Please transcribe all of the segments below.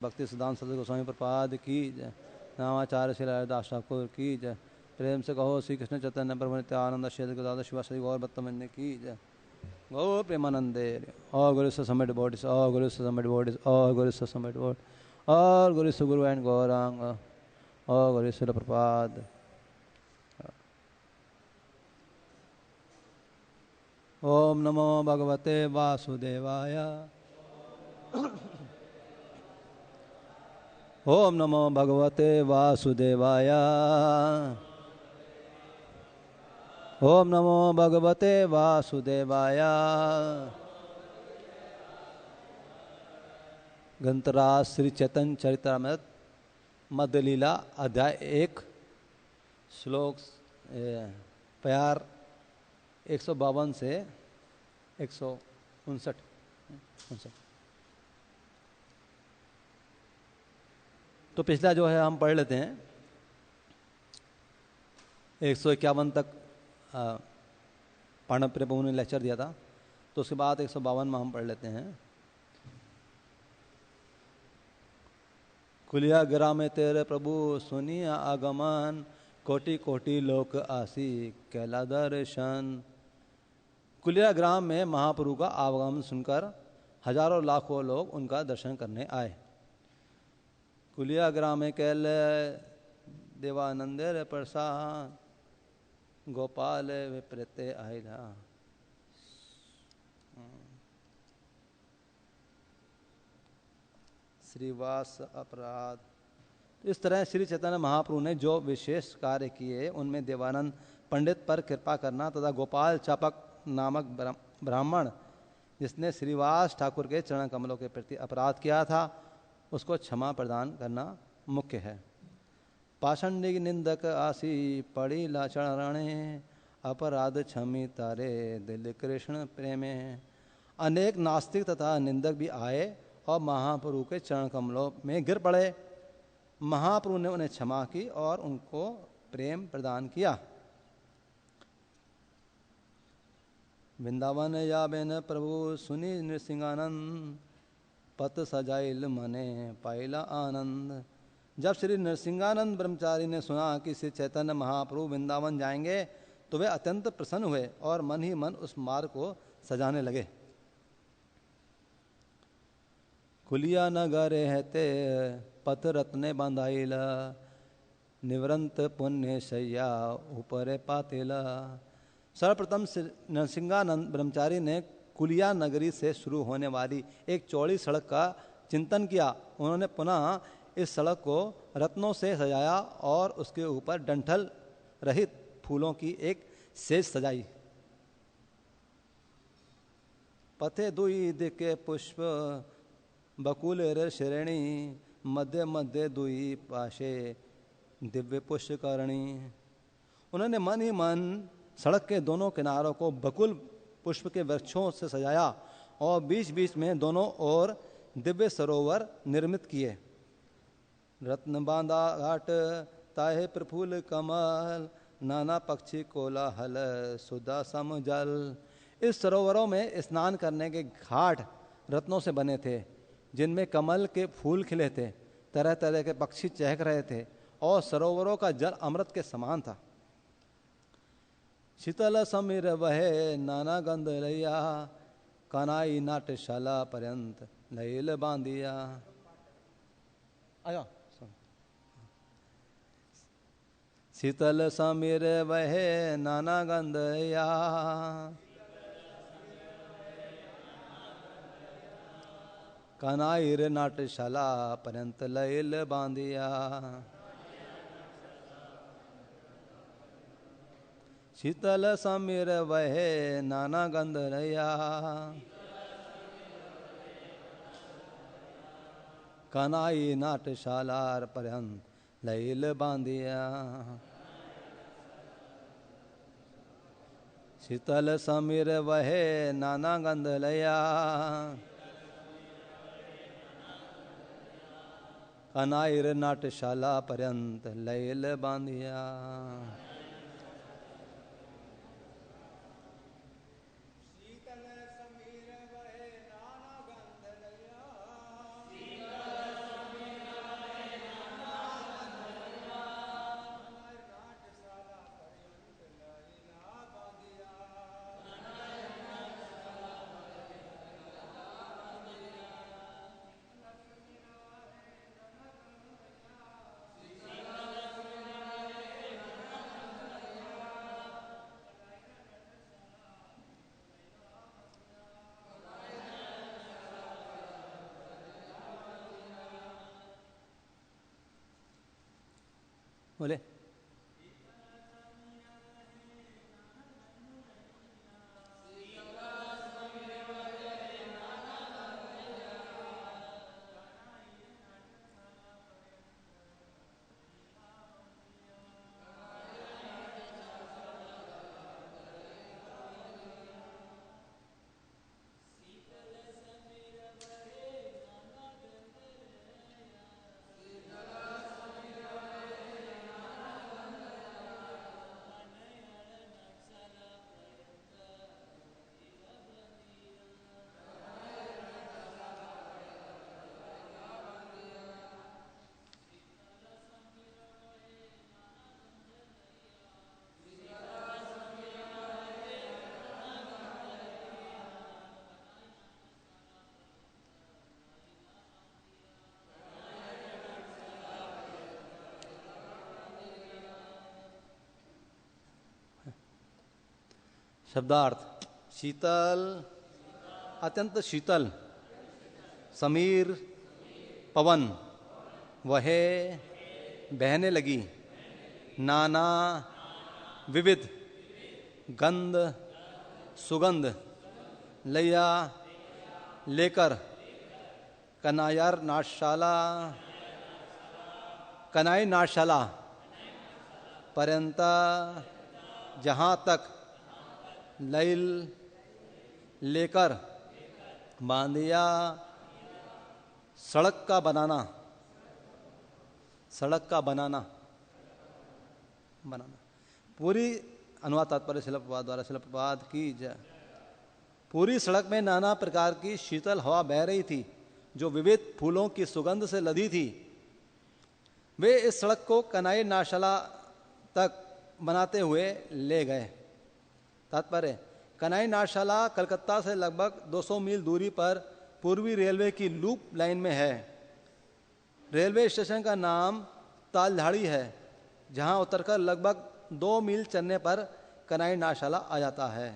भक्ति सिद्धांत सदगुरु गोस्वामी प्रपाद की जय। नामाचार्य श्री हरिदास ठाकुर की जय। प्रेम से कहो श्री कृष्ण चैतन्य प्रभु नित्यानंद श्री गुरुदास शिवाश्री गौर भक्तमंद की जय। गौ प्रेमानंदे all Guru submitted bodies, all Guru submitted bodies, all Guru submitted bodies, all Guru Guru and Gauranga, all Guru Prabhupada. Om Namo Bhagavate Vasudevaya. Om Namo Bhagavate Vasudevaya. Om Namo Bhagavate Vasudevaya. ग्रंथराज Shri Chaitanya Charitamrita मध्य लीला अध्याय 1 श्लोक प्यार 152 से 159। तो पिछला जो है हम पढ़ लेते हैं 151 तक पांडव प्रभु ने लेक्चर दिया था, तो उसके बाद 152 में हम पढ़ लेते हैं। कुलिया गिरा में तेरे प्रभु सुनिया आगमन, कोटि कोटि लोक आसी कैला दर्शन। कुलिया ग्राम में महाप्रभु का आगमन सुनकर हजारों लाखों लोग उनका दर्शन करने आए। कुलिया ग्राम में कैल देवानंदे प्रसाद गोपाल विप्रते आयला। श्रीवास अपराध। इस तरह श्री चैतन्य महाप्रभु ने जो विशेष कार्य किए उनमें देवानंद पंडित पर कृपा करना तथा गोपाल चापक नामक ब्राह्मण जिसने श्रीवास ठाकुर के चरण कमलों के प्रति अपराध किया था उसको क्षमा प्रदान करना मुख्य है। पाषंडिक निंदक आसी पड़ी लाचरणे अपराध क्षमी तारे दिल कृष्ण प्रेमे। अनेक नास्तिक तथा निंदक भी आए और महाप्रभु के चरण कमलों में गिर पड़े। महाप्रभु ने उन्हें क्षमा की और उनको प्रेम प्रदान किया। वृंदावन या बेन प्रभु सुनी नृसिंहानंद पत सजाइल मने पाइला आनंद। जब श्री नरसिंहानंद ब्रह्मचारी ने सुना कि श्री चैतन्य महाप्रभु वृंदावन जाएंगे तो वे अत्यंत प्रसन्न हुए और मन ही मन उस मार्ग को सजाने लगे। कुलिया नगरे हेते पथ रत्ने बांधाइला निवृंत पुण्य शैया ऊपरे पातिला। सर्वप्रथम नरसिंहानंद ब्रह्मचारी ने कुलिया नगरी से शुरू होने वाली एक चौड़ी सड़क का चिंतन किया। उन्होंने पुनः इस सड़क को रत्नों से सजाया और उसके ऊपर डंठल रहित फूलों की एक सेज सजाई। पथे दुई दिके पुष्प बकुल श्रेणी मध्य मध्य दुई पाशे दिव्य पुष्पकरणी। उन्होंने मन ही मन सड़क के दोनों किनारों को बकुल पुष्प के वृक्षों से सजाया और बीच बीच में दोनों ओर दिव्य सरोवर निर्मित किए। रत्न बांधा घाट ताहे प्रफुल्ल कमल नाना पक्षी कोलाहल सुधा सम जल। इस सरोवरों में स्नान करने के घाट रत्नों से बने थे जिनमें कमल के फूल खिले थे। तरह तरह के पक्षी चहक रहे थे और सरोवरों का जल अमृत के समान था। शीतल समीर वहे नाना गंध लैया कनाई नाट्यशाला पर्यंत लैल बांधिया। आया शीतल समीर वहे नाना गंध या कनाईर नाट्यशाला पर्यंत लैल बांधिया। शीतल समीर वहे नाना गंध रया कनाई नाट्यशाला पर्यंत लैल बांधिया। शीतल समीर वहे नाना गंध लया कनाईर नाट्यशाला पर्यंत लैल बांधिया। शीतल समीर वहे नाना गंध लया बोले शब्दार्थ शीतल, अत्यंत शीतल, समीर, पवन, वहे, बहने लगी, नाना, विविध, गंध, सुगंध, लैया, लेकर, कनायर नाटशाला, कनाई नाटशाला, पर्यंत, जहाँ तक, लैल, लेकर, बांधिया, सड़क का बनाना, सड़क का बनाना, बनाना। पूरी अनुवाद तात्पर्य शिला प्रपात द्वारा शिला प्रपात की जय। पूरी सड़क में नाना प्रकार की शीतल हवा बह रही थी जो विविध फूलों की सुगंध से लदी थी। वे इस सड़क को कनाई नाशाला तक बनाते हुए ले गए। तात्पर्य, कनाई नाटशाला कलकत्ता से लगभग 200 मील दूरी पर पूर्वी रेलवे की लूप लाइन में है। रेलवे स्टेशन का नाम तालझाड़ी है, जहां उतरकर लगभग 2 मील चलने पर कनाई नाटशाला आ जाता है।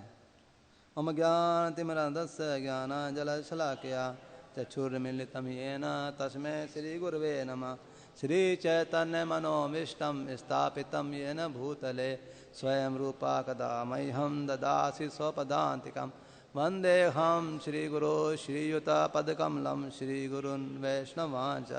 मम ज्ञानतिमिरन्धस्य ज्ञानाञ्जनशलाकया चक्षुर्मीलितं येन तस्मै श्रीगुरवे नमः। श्रीचैतन्यमनोभीष्टं स्थापितं येन भूतले स्वयं रूपा कदा मह्यं ददासि स्वपदान्तिकं। वन्देऽहं श्रीगुरो श्रीयुतपदकमलं श्रीगुरुन् वैष्णवांश्च।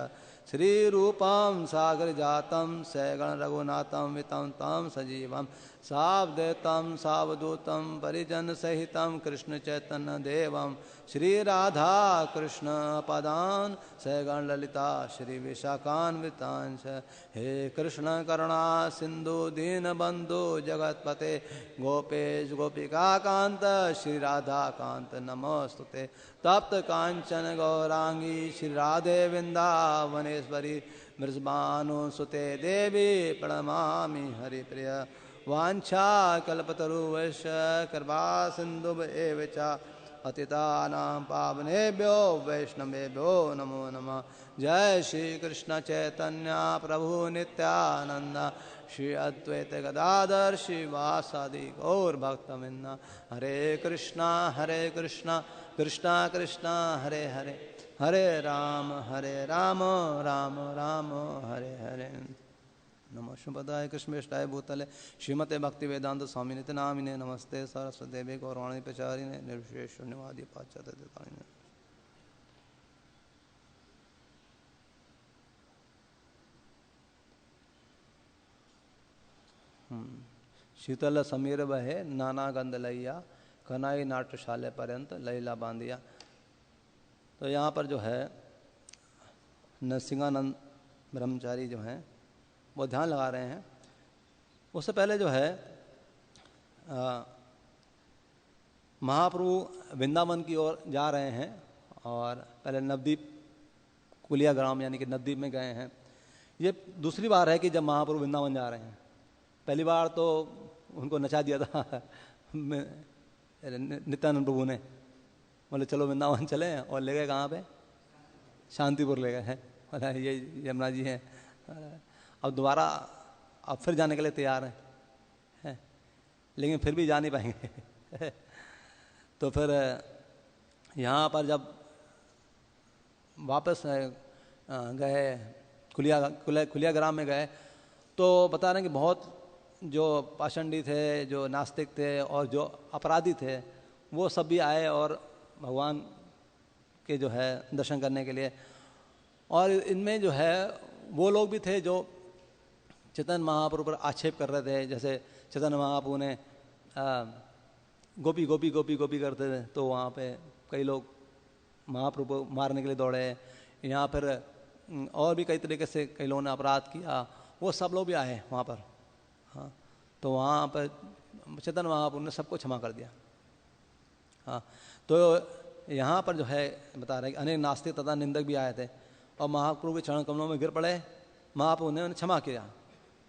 श्रीरूपं सागरजातं सगणरघुनाथं वितं तं सजीवं सावधूतं सावधूतं परिजनसहितं कृष्णचैतन्यदेवं श्रीराधा कृष्णपदान् सगणललिता श्रीविशाखान्वितांश्च। हे कृष्ण करुणा सिन्धु दीनबन्धु जगत्पते गोपेश गोपिकान्त श्रीराधाकान्त नमोस्तुते। तप्त कांचन गौरांगी श्रीराधे वृंदावनेश्वरी मृजबानुसुते देवी प्रणमामि हरिप्रिय। वाञ्छा कल्पतरुश्च कृपा सिन्धुभ एव च पतितानां पावनेभ्यो वैष्णवेभ्यो नमो नमः। जय श्री कृष्ण चैतन्य प्रभु नित्यानंद श्री अद्वैत गदाधर श्रीवासादि गौर भक्तवृंद। हरे कृष्णा कृष्णा कृष्णा हरे हरे, हरे राम राम राम हरे हरे। नमो शुभदाय कृष्णेष्टाय भूतले श्रीमते भक्ति वेदांत स्वामी नित्य नामिने नमस्ते सरस्वती देवी गौरवाणी प्रचारिणे निर्विशेष शून्यवादी पाश्चात्य देवतारिणे। शीतल समीर बहे नाना गंध लैया कनाई नाट्यशाले पर्यंत लैला बांधिया। तो यहाँ पर जो है नरसिंहानंद ब्रह्मचारी जो हैं वो ध्यान लगा रहे हैं। उससे पहले जो है महाप्रभु वृंदावन की ओर जा रहे हैं और पहले नवद्वीप कुलिया ग्राम यानी कि नवद्वीप में गए हैं। ये दूसरी बार है कि जब महाप्रभु वृंदावन जा रहे हैं। पहली बार तो उनको नचा दिया था नित्यानंद प्रभु ने, बोले चलो वृंदावन चले और ले गए कहाँ पे, शांतिपुर ले गए हैं। बोला ये यमुना जी हैं। अब दोबारा अब फिर जाने के लिए तैयार हैं, लेकिन फिर भी जा नहीं पाएंगे। तो फिर यहाँ पर जब वापस गए कुलिया ग्राम में गए तो बता रहे हैं कि बहुत जो पाषंडी थे, जो नास्तिक थे और जो अपराधी थे, वो सब भी आए और भगवान के जो है दर्शन करने के लिए। और इनमें जो है वो लोग भी थे जो चैतन्य महाप्रभु पर आक्षेप कर रहे थे। जैसे चैतन्य महाप्रभु ने गोपी गोपी गोपी गोपी करते थे, तो वहाँ पे कई लोग महाप्रभु मारने के लिए दौड़े। यहाँ फिर और भी कई तरीके से कई लोगों ने अपराध किया, वो सब लोग भी आए वहाँ पर। हाँ, तो वहाँ पर चैतन्य महाप्रभु ने सबको क्षमा कर दिया। हाँ, तो यहाँ पर जो है बता रहे हैं कि अनेक नास्तिक तथा निंदक भी आए थे और महाप्रभु के चरण कमलों में गिर पड़े। महाप्रभु ने उन्हें क्षमा किया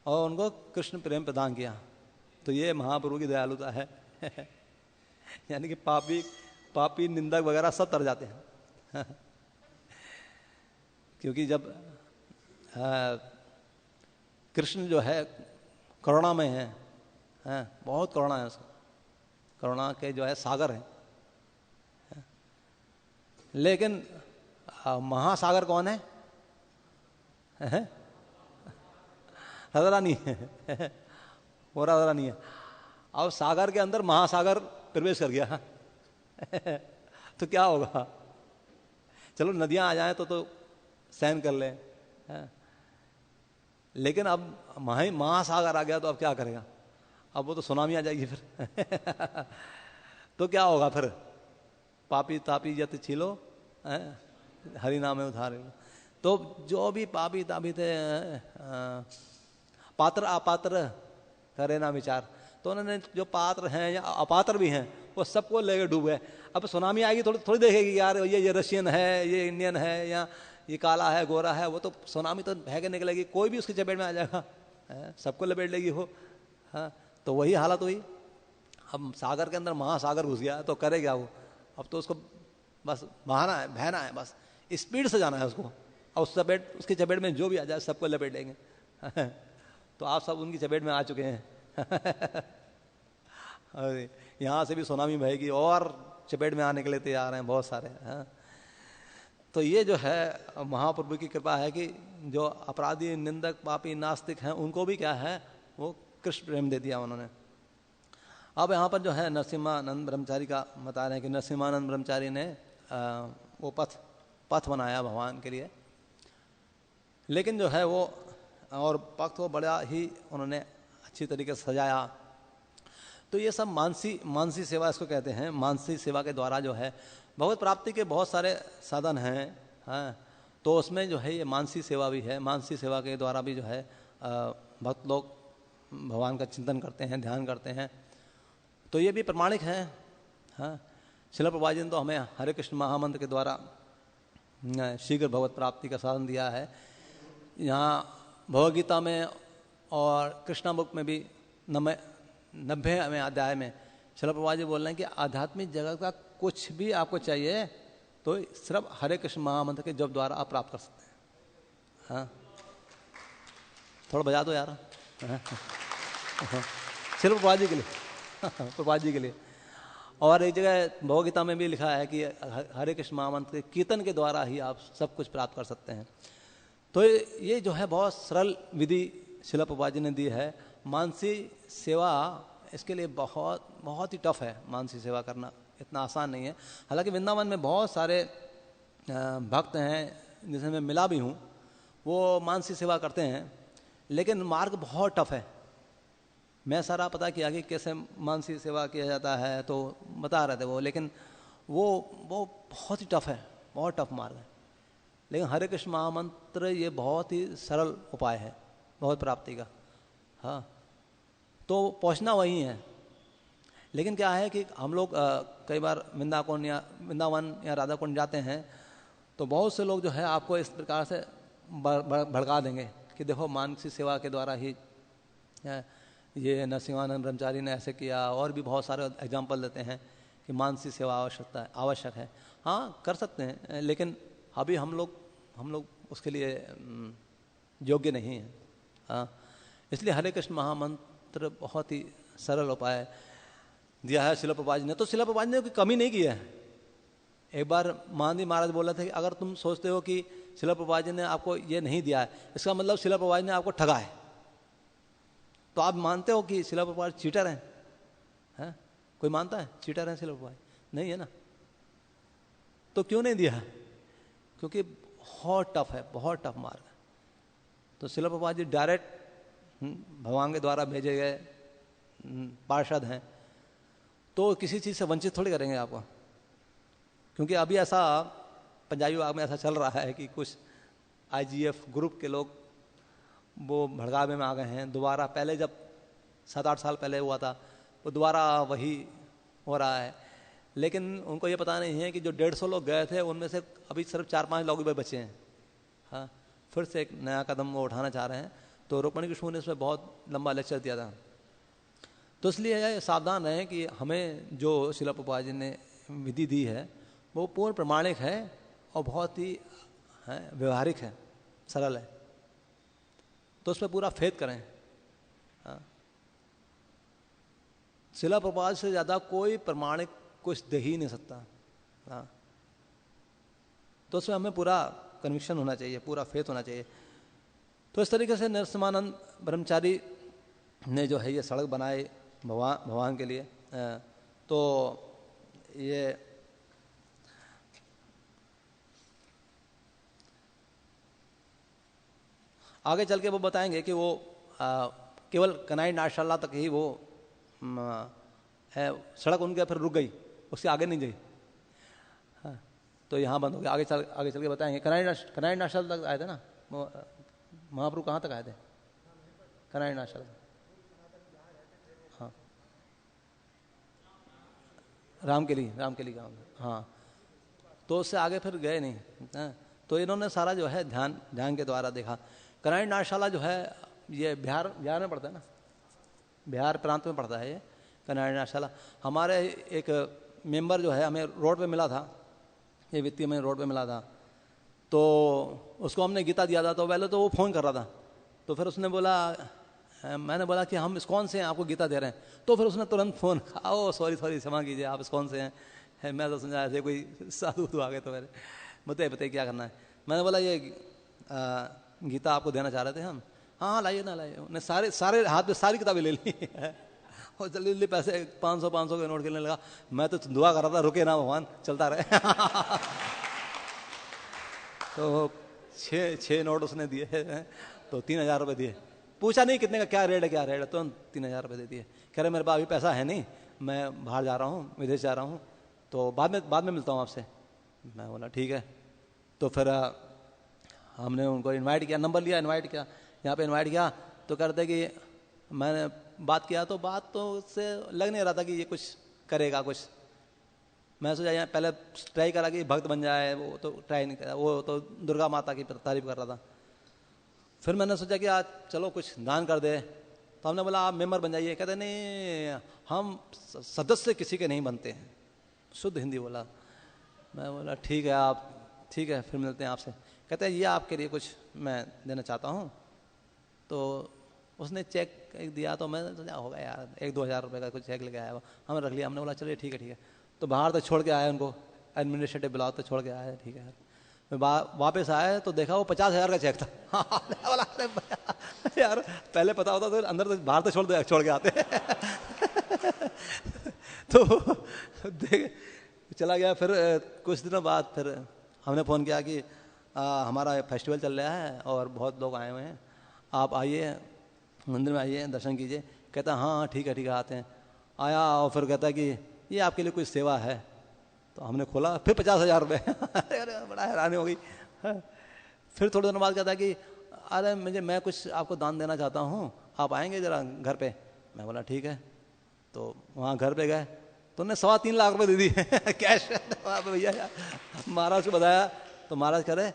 और उनको कृष्ण प्रेम प्रदान किया। तो ये महाप्रभु की दयालुता है। यानी कि पापी निंदक वगैरह सब तर जाते हैं। क्योंकि जब कृष्ण जो है करुणा में है, बहुत करुणा है उसका, करुणा के जो है सागर है। लेकिन महासागर कौन है? राधा रानी है। वो राधा रानी है। अब सागर के अंदर महासागर प्रवेश कर गया तो क्या होगा? चलो नदियां आ जाएं तो सहन कर ले, लेकिन अब महासागर आ गया तो अब क्या करेगा? अब वो तो सुनामी आ जाएगी फिर। तो क्या होगा फिर? पापी तापी जत छिलो हरि नाम में उधार। तो जो भी पापी तापी थे, पात्र अपात्र करे ना विचार, तो उन्होंने जो पात्र हैं या अपात्र भी हैं वो सबको लेकर डूब गए। अब सुनामी आएगी थोड़ी देखेगी यार ये रशियन है, ये इंडियन है, या ये काला है, गोरा है, वो तो सुनामी तो बह के निकलेगी, कोई भी उसकी चपेट में आ जाएगा, सबको लपेट लेगी वो। हाँ, तो वही हालत हुई। अब सागर के अंदर महासागर घुस गया तो करे क्या वो? अब तो उसको बस बहाना है, बहना है, बस स्पीड से जाना है उसको, और उसकी चपेट में जो भी आ जाए सबको लपेट लेंगे। तो आप सब उनकी चपेट में आ चुके हैं। और यहाँ से भी सुनामी बहेगी और चपेट में आने के लिए तैयार हैं बहुत सारे। तो ये जो है महाप्रभु की कृपा है कि जो अपराधी निंदक पापी नास्तिक हैं उनको भी क्या है वो कृष्ण प्रेम दे दिया उन्होंने। अब यहाँ पर जो है नरसिम्हानंद ब्रह्मचारी का बता रहे हैं कि नरसिम्हानंद ब्रह्मचारी ने वो पथ बनाया भगवान के लिए, लेकिन जो है वो और पथ को बड़ा ही उन्होंने अच्छी तरीके से सजाया। तो ये सब मानसी सेवा इसको कहते हैं। मानसी सेवा के द्वारा जो है भगवत प्राप्ति के बहुत सारे साधन हैं, हाँ, तो उसमें जो है ये मानसी सेवा भी है। मानसी सेवा के द्वारा भी जो है भक्त लोग भगवान का चिंतन करते हैं, ध्यान करते हैं। तो ये भी प्रमाणिक है। हाँ, श्रील प्रभुपाद जी ने तो हमें हरे कृष्ण महामंत्र के द्वारा शीघ्र भगवत प्राप्ति का साधन दिया है। यहाँ भगवद्गीता में और कृष्णा बुक में भी 90वें अध्याय में श्रील प्रभुपाद जी बोल रहे हैं कि आध्यात्मिक जगत का कुछ भी आपको चाहिए तो सिर्फ हरे कृष्ण महामंत्र के जप द्वारा आप प्राप्त कर सकते हैं। हाँ, थोड़ा बजा दो यार। श्रील प्रभुपाद जी के लिए, प्रभुपाद जी के लिए। और एक जगह भगवद्गीता में भी लिखा है कि हरे कृष्ण महामंत्र के कीर्तन के द्वारा ही आप सब कुछ प्राप्त कर सकते हैं। तो ये जो है बहुत सरल विधि श्रील प्रभुपाद जी ने दी है। मानसी सेवा इसके लिए बहुत ही टफ है। मानसी सेवा करना इतना आसान नहीं है। हालांकि वृंदावन में बहुत सारे भक्त हैं जिनसे मैं मिला भी हूँ, वो मानसी सेवा करते हैं, लेकिन मार्ग बहुत टफ है। मैं सारा पता किया कि कैसे मानसी सेवा किया जाता है तो बता रहे थे वो, लेकिन वो बहुत ही टफ है, बहुत टफ मार्ग है। लेकिन हरे कृष्ण महामंत्र ये बहुत ही सरल उपाय है भगवत प्राप्ति का। हाँ, तो पहुँचना वही है। लेकिन क्या है कि हम लोग कई बार वृंदावन या राधा कुंड जाते हैं तो बहुत से लोग जो है आपको इस प्रकार से भड़का देंगे कि देखो मानसी सेवा के द्वारा ही ये नरसिम्हानंद ब्रह्मचारी ने ऐसे किया, और भी बहुत सारे एग्जाम्पल देते हैं कि मानसी सेवा आवश्यक है। हाँ, कर सकते हैं, लेकिन अभी हम लोग उसके लिए योग्य नहीं हैं। हाँ, इसलिए हरे कृष्ण महामंत्र बहुत ही सरल उपाय दिया है श्रील प्रभुपाद जी ने। तो श्रील प्रभुपाद जी ने कोई कमी नहीं की है। एक बार महानंदी महाराज बोल रहे थे कि अगर तुम सोचते हो कि श्रील प्रभुपाद जी ने आपको ये नहीं दिया है, इसका मतलब श्रील प्रभुपाद जी ने आपको ठगा है। तो आप मानते हो कि शिला प्रभुपाद चीटर हैं? कोई मानता है चीटर हैं शिला प्रभुपाद? नहीं है ना। तो क्यों नहीं दिया? क्योंकि बहुत टफ है, बहुत टफ मार्ग है। तो शिला प्रभुपाद जी डायरेक्ट भगवान के द्वारा भेजे गए पार्षद हैं, तो किसी चीज़ से वंचित थोड़ी करेंगे आपको। क्योंकि अभी ऐसा पंजाबी बाग में ऐसा चल रहा है कि कुछ IGF ग्रुप के लोग वो भड़कावे में आ गए हैं दोबारा। पहले जब 7-8 साल पहले हुआ था वो दोबारा वही हो रहा है, लेकिन उनको ये पता नहीं है कि जो 150 लोग गए थे उनमें से अभी सिर्फ 4-5 लोग भी बचे हैं। हाँ, फिर से एक नया कदम वो उठाना चाह रहे हैं। तो रुक्मणी कृष्ण ने इसमें बहुत लंबा लेक्चर दिया था। तो इसलिए सावधान रहें कि हमें जो शिला प्रभुपाद जी ने विधि दी है वो पूर्ण प्रमाणिक है और बहुत ही व्यवहारिक है, सरल है। तो उस पर पूरा फेथ करें। हाँ, शिला प्रभुपाद से ज़्यादा कोई प्रमाणिक कुछ दे ही नहीं सकता। हाँ, तो उसमें हमें पूरा कन्विक्शन होना चाहिए, पूरा फेथ होना चाहिए। तो इस तरीके से नरसिम्हानंद ब्रह्मचारी ने जो है ये सड़क बनाई भगवान के लिए। तो ये आगे चल के वो बताएंगे कि वो केवल कनाई नाशशाला तक ही वो है सड़क उनके, फिर रुक गई, उसके आगे नहीं गई। हाँ, तो यहाँ बंद हो गया। आगे चल के बताएंगे। कनाई नाशशाला तक आए थे ना महाप्रभु? कहाँ तक आए थे? कनाई नाशशाला। हाँ, राम के लिए गाँव। हाँ, तो उससे आगे फिर गए नहीं। हाँ, तो इन्होंने सारा जो है ध्यान के द्वारा देखा। कनाई नाशशाला जो है ये बिहार में पड़ता है ना, बिहार प्रांत में पड़ता है ये कनाई नाशशाला। हमारे एक मेंबर जो है हमें रोड पे मिला था, ये वित्तीय में रोड पे मिला था। तो उसको हमने गीता दिया था। तो पहले तो वो फ़ोन कर रहा था, तो फिर उसने बोला, मैंने बोला कि हम इस्कॉन से हैं, आपको गीता दे रहे हैं। तो फिर उसने तुरंत फ़ोन, ओ सॉरी क्षमा कीजिए, आप इस्कॉन से हैं। मैं तो समझा ऐसे कोई साधु आ गए। तो मेरे बताइए क्या करना है। मैंने बोला ये गीता आपको देना चाह रहे थे हम। हाँ लाइए ना, लाइए। उन्हें सारे हाथ में सारी किताबें ले ली और जल्दी पैसे 500 के नोट खेलने लगा। मैं तो दुआ कर रहा था रुके ना भगवान, चलता रहे तो 6 नोट उसने दिए, तो 3000 रुपये दिए। पूछा नहीं कितने का, क्या रेट है, तो 3000 रुपये दे दिए। कह रहे मेरे पास अभी पैसा है नहीं, मैं बाहर जा रहा हूँ, विदेश जा रहा हूँ, तो बाद में मिलता हूँ आपसे। मैं बोला ठीक है। तो फिर हमने उनको इनवाइट किया, नंबर लिया, इनवाइट किया, यहाँ पे इनवाइट किया। तो कहते कि मैंने बात किया, तो बात तो उससे लग नहीं रहा था कि ये कुछ करेगा कुछ। मैं सोचा यहाँ पहले ट्राई करा कि भक्त बन जाए, वो तो ट्राई नहीं करा, वो तो दुर्गा माता की तारीफ कर रहा था। फिर मैंने सोचा कि आज चलो कुछ दान कर दे। तो हमने बोला आप मेंबर बन जाइए। कहते नहीं, हम सदस्य किसी के नहीं बनते हैं, शुद्ध हिंदी बोला। मैं बोला ठीक है, आप ठीक है, फिर मिलते हैं आपसे। कहते हैं ये आपके लिए कुछ मैं देना चाहता हूँ। तो उसने चेक दिया, तो मैं सोचा होगा यार 1-2 हज़ार रुपये का कुछ चेक लेके आया। हमने रख लिया। हमने बोला चलिए ठीक है। तो बाहर तक छोड़ के आए उनको, एडमिनिस्ट्रेटिव ब्लॉक तक छोड़ के आए। ठीक है, वापस आए तो देखा वो 50,000 का चेक था। बोला यार पहले पता होता तो अंदर तो बाहर तो छोड़ के आते तो देख चला गया। फिर कुछ दिनों बाद फिर हमने फ़ोन किया कि हमारा फेस्टिवल चल रहा है और बहुत लोग आए हुए हैं, आप आइए मंदिर में, आइए दर्शन कीजिए। कहता हाँ ठीक है आते हैं। आया और फिर कहता है कि ये आपके लिए कोई सेवा है। तो हमने खोला, फिर 50,000 रुपये अरे बड़ा हैरानी हो गई। फिर थोड़े दिनों बाद कहता है कि अरे मैं कुछ आपको दान देना चाहता हूँ, आप आएंगे ज़रा घर पे? मैं बोला ठीक है। तो वहाँ घर पे गए तो उन्होंने 3.25 लाख रुपये दे दिए कैश भैया यार। महाराज को बताया तो महाराज कह रहे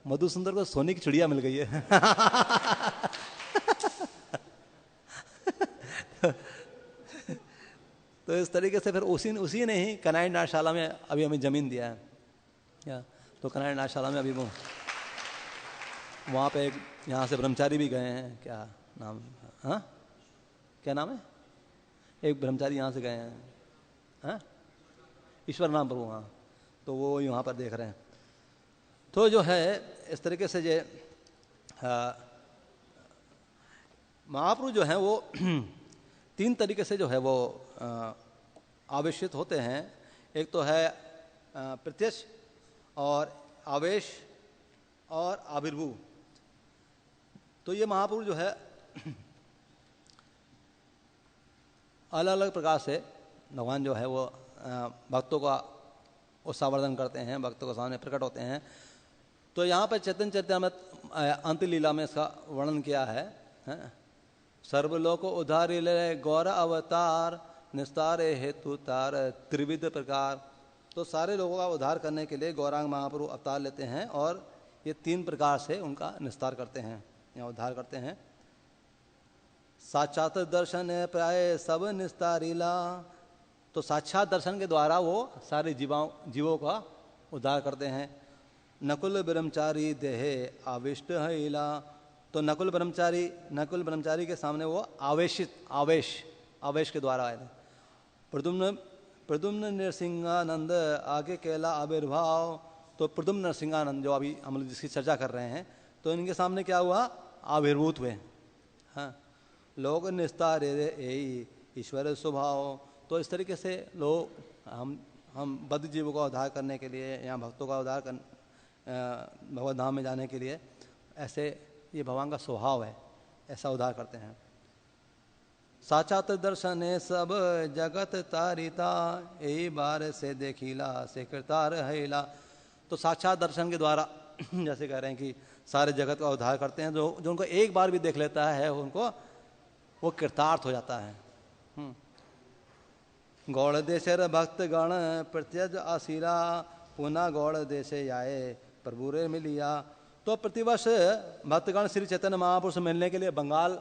मधु सुंदर को सोने की चिड़िया मिल गई है तो इस तरीके से फिर उसी ने ही कनाई नाशशाला में अभी हमें ज़मीन दिया है क्या। तो कनाई नाशशाला में अभी वो वहाँ पे एक यहाँ से ब्रह्मचारी भी गए हैं, क्या नाम, हाँ क्या नाम है, एक ब्रह्मचारी यहाँ से गए हैं, हाँ ईश्वर नाम प्रभु, हाँ। तो वो यहाँ पर देख रहे हैं। तो जो है इस तरीके से महाप्रभु जो हैं वो तीन तरीके से जो है वो आवेशित होते हैं। एक तो है प्रत्यक्ष और आवेश और आविर्भूत। तो ये महाप्रभु जो है अलग अलग प्रकार से भगवान जो है वो भक्तों का उत्साहवर्धन करते हैं, भक्तों के सामने प्रकट होते हैं। तो यहाँ पर चैतन्य चरितामृत अंत लीला में इसका वर्णन किया है। सर्वलोक उद्धारी ले गौर अवतार निस्तारे हेतु तार त्रिविध प्रकार। तो सारे लोगों का उद्धार करने के लिए गौरांग महाप्रभु अवतार लेते हैं और ये तीन प्रकार से उनका निस्तार करते हैं या उद्धार करते हैं। साक्षात दर्शन प्राय सब निस्तारीला। तो साक्षात दर्शन के द्वारा वो सारे जीवों का उद्धार करते हैं। नकुल ब्रह्मचारी देहे आविष्ट हिला। तो नकुल ब्रह्मचारी के सामने वो आवेश के द्वारा आए थे। प्रद्युम्न नरसिंहानंद आगे केला आविर्भाव। तो प्रद्युम्न नरसिंहानंद जो अभी हम लोग जिसकी चर्चा कर रहे हैं, तो इनके सामने क्या हुआ? आविर्भूत हुए। हाँ, लोग निस्तारे ईश्वर स्वभाव। तो इस तरीके से लोग हम बद्ध जीवों का उद्धार करने के लिए या भक्तों का उद्धार भगवत धाम में जाने के लिए ऐसे ये भगवान का स्वभाव है, ऐसा उद्धार करते हैं। साक्षात दर्शन सब जगत तारिता यही बार से देखिला से कृतार हैला। तो साक्षात दर्शन के द्वारा जैसे कह रहे हैं कि सारे जगत का उद्धार करते हैं। जो उनको एक बार भी देख लेता है उनको वो कृतार्थ हो जाता है। गौड़ देशर भक्त गण प्रत्यज आशीला पुनः गौड़ देशे आए प्रभु रे मिलिया। तो प्रतिवर्ष भक्तगण श्री चैतन्य महापुरुष मिलने के लिए बंगाल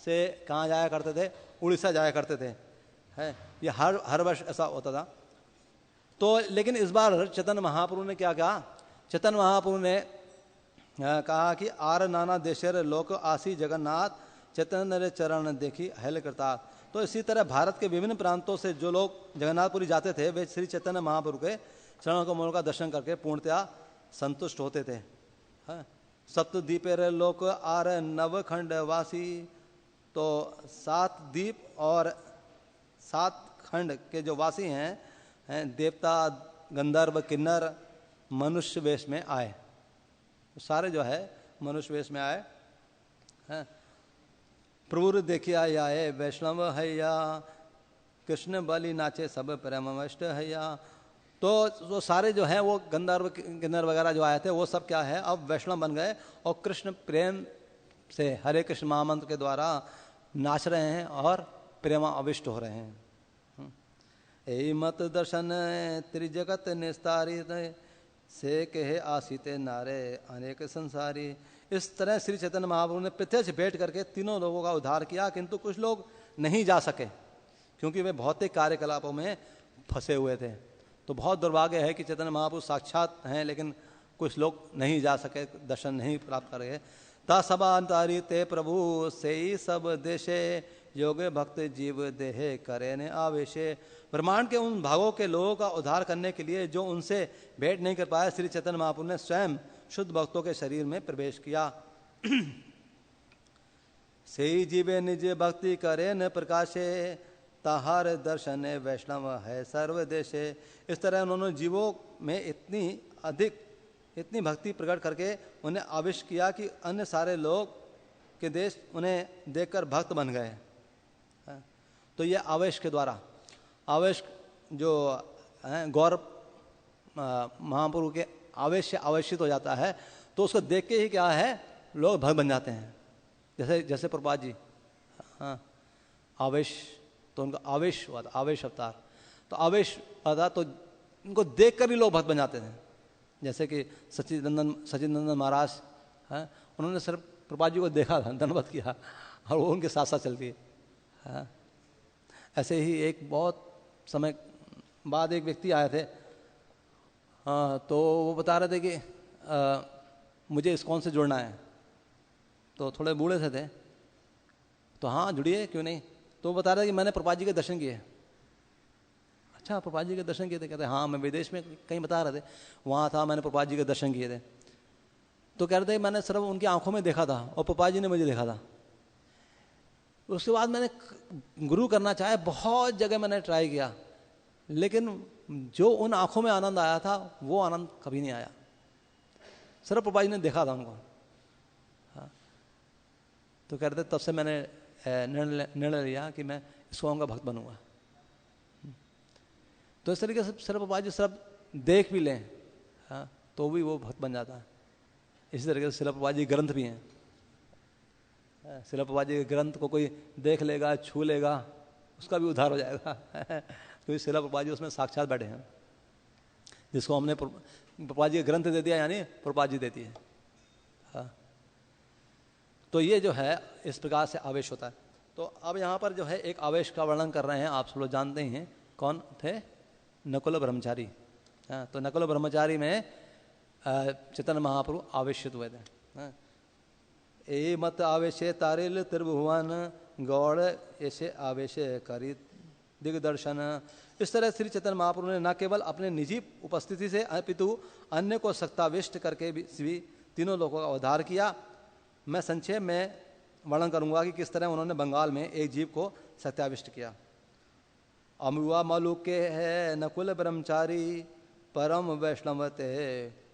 से कहाँ जाया करते थे? उड़ीसा जाया करते थे। है ये हर वर्ष ऐसा होता था। तो लेकिन इस बार चैतन्य महाप्रभु ने क्या कहा? चैतन्य महाप्रभु ने कहा कि आर नाना देशर लोक आसी जगन्नाथ चैतन्य चरण देखी हेल करता। तो इसी तरह भारत के विभिन्न प्रांतों से जो लोग जगन्नाथपुरी जाते थे वे श्री चैतन्य महाप्रभु के चरणों कमलों का दर्शन करके पूर्णतया संतुष्ट होते थे। सप्तद्वीपेर लोक आर नवखंड वासी। तो 7 द्वीप और 7 खंड के जो वासी हैं देवता गंधर्व किन्नर मनुष्य वेश में आए। सारे जो है मनुष्य वेश में आए हैं। प्रभु देखिया आए वैष्णव हैया कृष्ण बलि नाचे सब प्रेमवष्ट हैया। तो वो सारे जो हैं वो गंधर्व किन्नर वगैरह जो आए थे वो सब क्या है अब वैष्णव बन गए और कृष्ण प्रेम से हरे कृष्ण महामंत्र के द्वारा नाच रहे हैं और प्रेमा अविष्ट हो रहे हैं। ए मत दर्शन त्रिजगत निस्तारित से कहे आसीते नारे अनेक संसारी। इस तरह श्री चैतन्य महाप्रभु ने प्रत्यक्ष भेंट करके तीनों लोगों का उद्धार किया, किंतु कुछ लोग नहीं जा सके क्योंकि वे भौतिक कार्यकलापों में फंसे हुए थे। तो बहुत दुर्भाग्य है कि चैतन्य महाप्रभु साक्षात हैं लेकिन कुछ लोग नहीं जा सके, दर्शन नहीं प्राप्त कर गए। ता सबांतारी ते प्रभु से सब देशे योग भक्त जीव देहे करे ने आवेशे। ब्रह्मांड के उन भागों के लोगों का उद्धार करने के लिए जो उनसे भेंट नहीं कर पाया, श्री चैतन्य महाप्रभु ने स्वयं शुद्ध भक्तों के शरीर में प्रवेश किया। से जीवे निज भक्ति करे न प्रकाशे ताहार दर्शन वैष्णव है सर्व देशे। इस तरह उन्होंने जीवों में इतनी भक्ति प्रकट करके उन्हें आविष्ट किया कि अन्य सारे लोग के देश उन्हें देखकर भक्त बन गए। तो ये आवेश के द्वारा, आवेश जो गौर महाप्रभु के आवेश से आवेशित हो जाता है तो उसको देख के ही क्या है लोग भक्त बन जाते हैं। जैसे प्रभुपाद जी आवेश, तो उनका आवेश हुआ था, आवेश अवतार। तो आवेश हुआ था तो उनको देख कर ही लोग भक्त बन जाते थे। जैसे कि सच्चिदानंद महाराज हैं, उन्होंने सिर्फ प्रभुपाद जी को देखा था, धन्यवाद किया और वो उनके साथ साथ चलती है। ऐसे ही एक बहुत समय बाद एक व्यक्ति आए थे, तो वो बता रहे थे कि मुझे इस्कॉन से जुड़ना है। तो थोड़े बूढ़े से थे, तो हाँ जुड़िए क्यों नहीं। तो वो बता रहे कि मैंने प्रभुपाद जी के दर्शन किए। अच्छा प्रभुपाद जी के दर्शन किए थे? कहते हाँ मैं विदेश में कहीं बता रहे थे वहाँ था, मैंने प्रभुपाद जी के दर्शन किए थे। तो कह रहे थे मैंने सिर्फ उनकी आंखों में देखा था और प्रभुपाद जी ने मुझे देखा था। उसके बाद मैंने गुरु करना चाहे, बहुत जगह मैंने ट्राई किया, लेकिन जो उन आंखों में आनंद आया था वो आनंद कभी नहीं आया। सर प्रभुपाद जी ने देखा था उनको। हाँ, तो कह रहे थे तब से मैंने निर्णय लिया कि मैं स्वामी का भक्त बनूंगा। तो इस तरीके से सर प्रभुपाद जी सब देख भी लें, हाँ, तो भी वो भक्त बन जाता है। इसी तरीके से शिला प्रभुपाद जी ग्रंथ भी हैं। शिला प्रभुपाद जी के ग्रंथ को कोई देख लेगा, छू लेगा, उसका भी उद्धार हो जाएगा। क्योंकि शिला प्रभुपाद जी उसमें साक्षात बैठे हैं। जिसको हमने प्रभुपाद जी के ग्रंथ दे दिया यानी प्रभुपाद जी देती है। हाँ, तो ये जो है इस प्रकार से आवेश होता है। तो अब यहाँ पर जो है एक आवेश का वर्णन कर रहे हैं, आप सब लोग जानते ही हैं कौन थे, नकुल ब्रह्मचारी। हाँ, तो नकुल ब्रह्मचारी में चैतन्य महाप्रभु आवेशित हुए थे। हाँ, ए मत आवेशे तारिल त्रिभुवन गौड़ ऐसे आवेश करी दिग्दर्शन। इस तरह श्री चैतन्य महाप्रभु ने न केवल अपने निजी उपस्थिति से अपितु अन्य को सक्ताविष्ट करके भी तीनों लोगों का उद्धार किया। मैं संक्षेप में वर्णन करूंगा कि किस तरह उन्होंने बंगाल में एक जीव को सत्याविष्ट किया। अमुआ मलुक के है नकुल ब्रह्मचारी परम वैष्णवते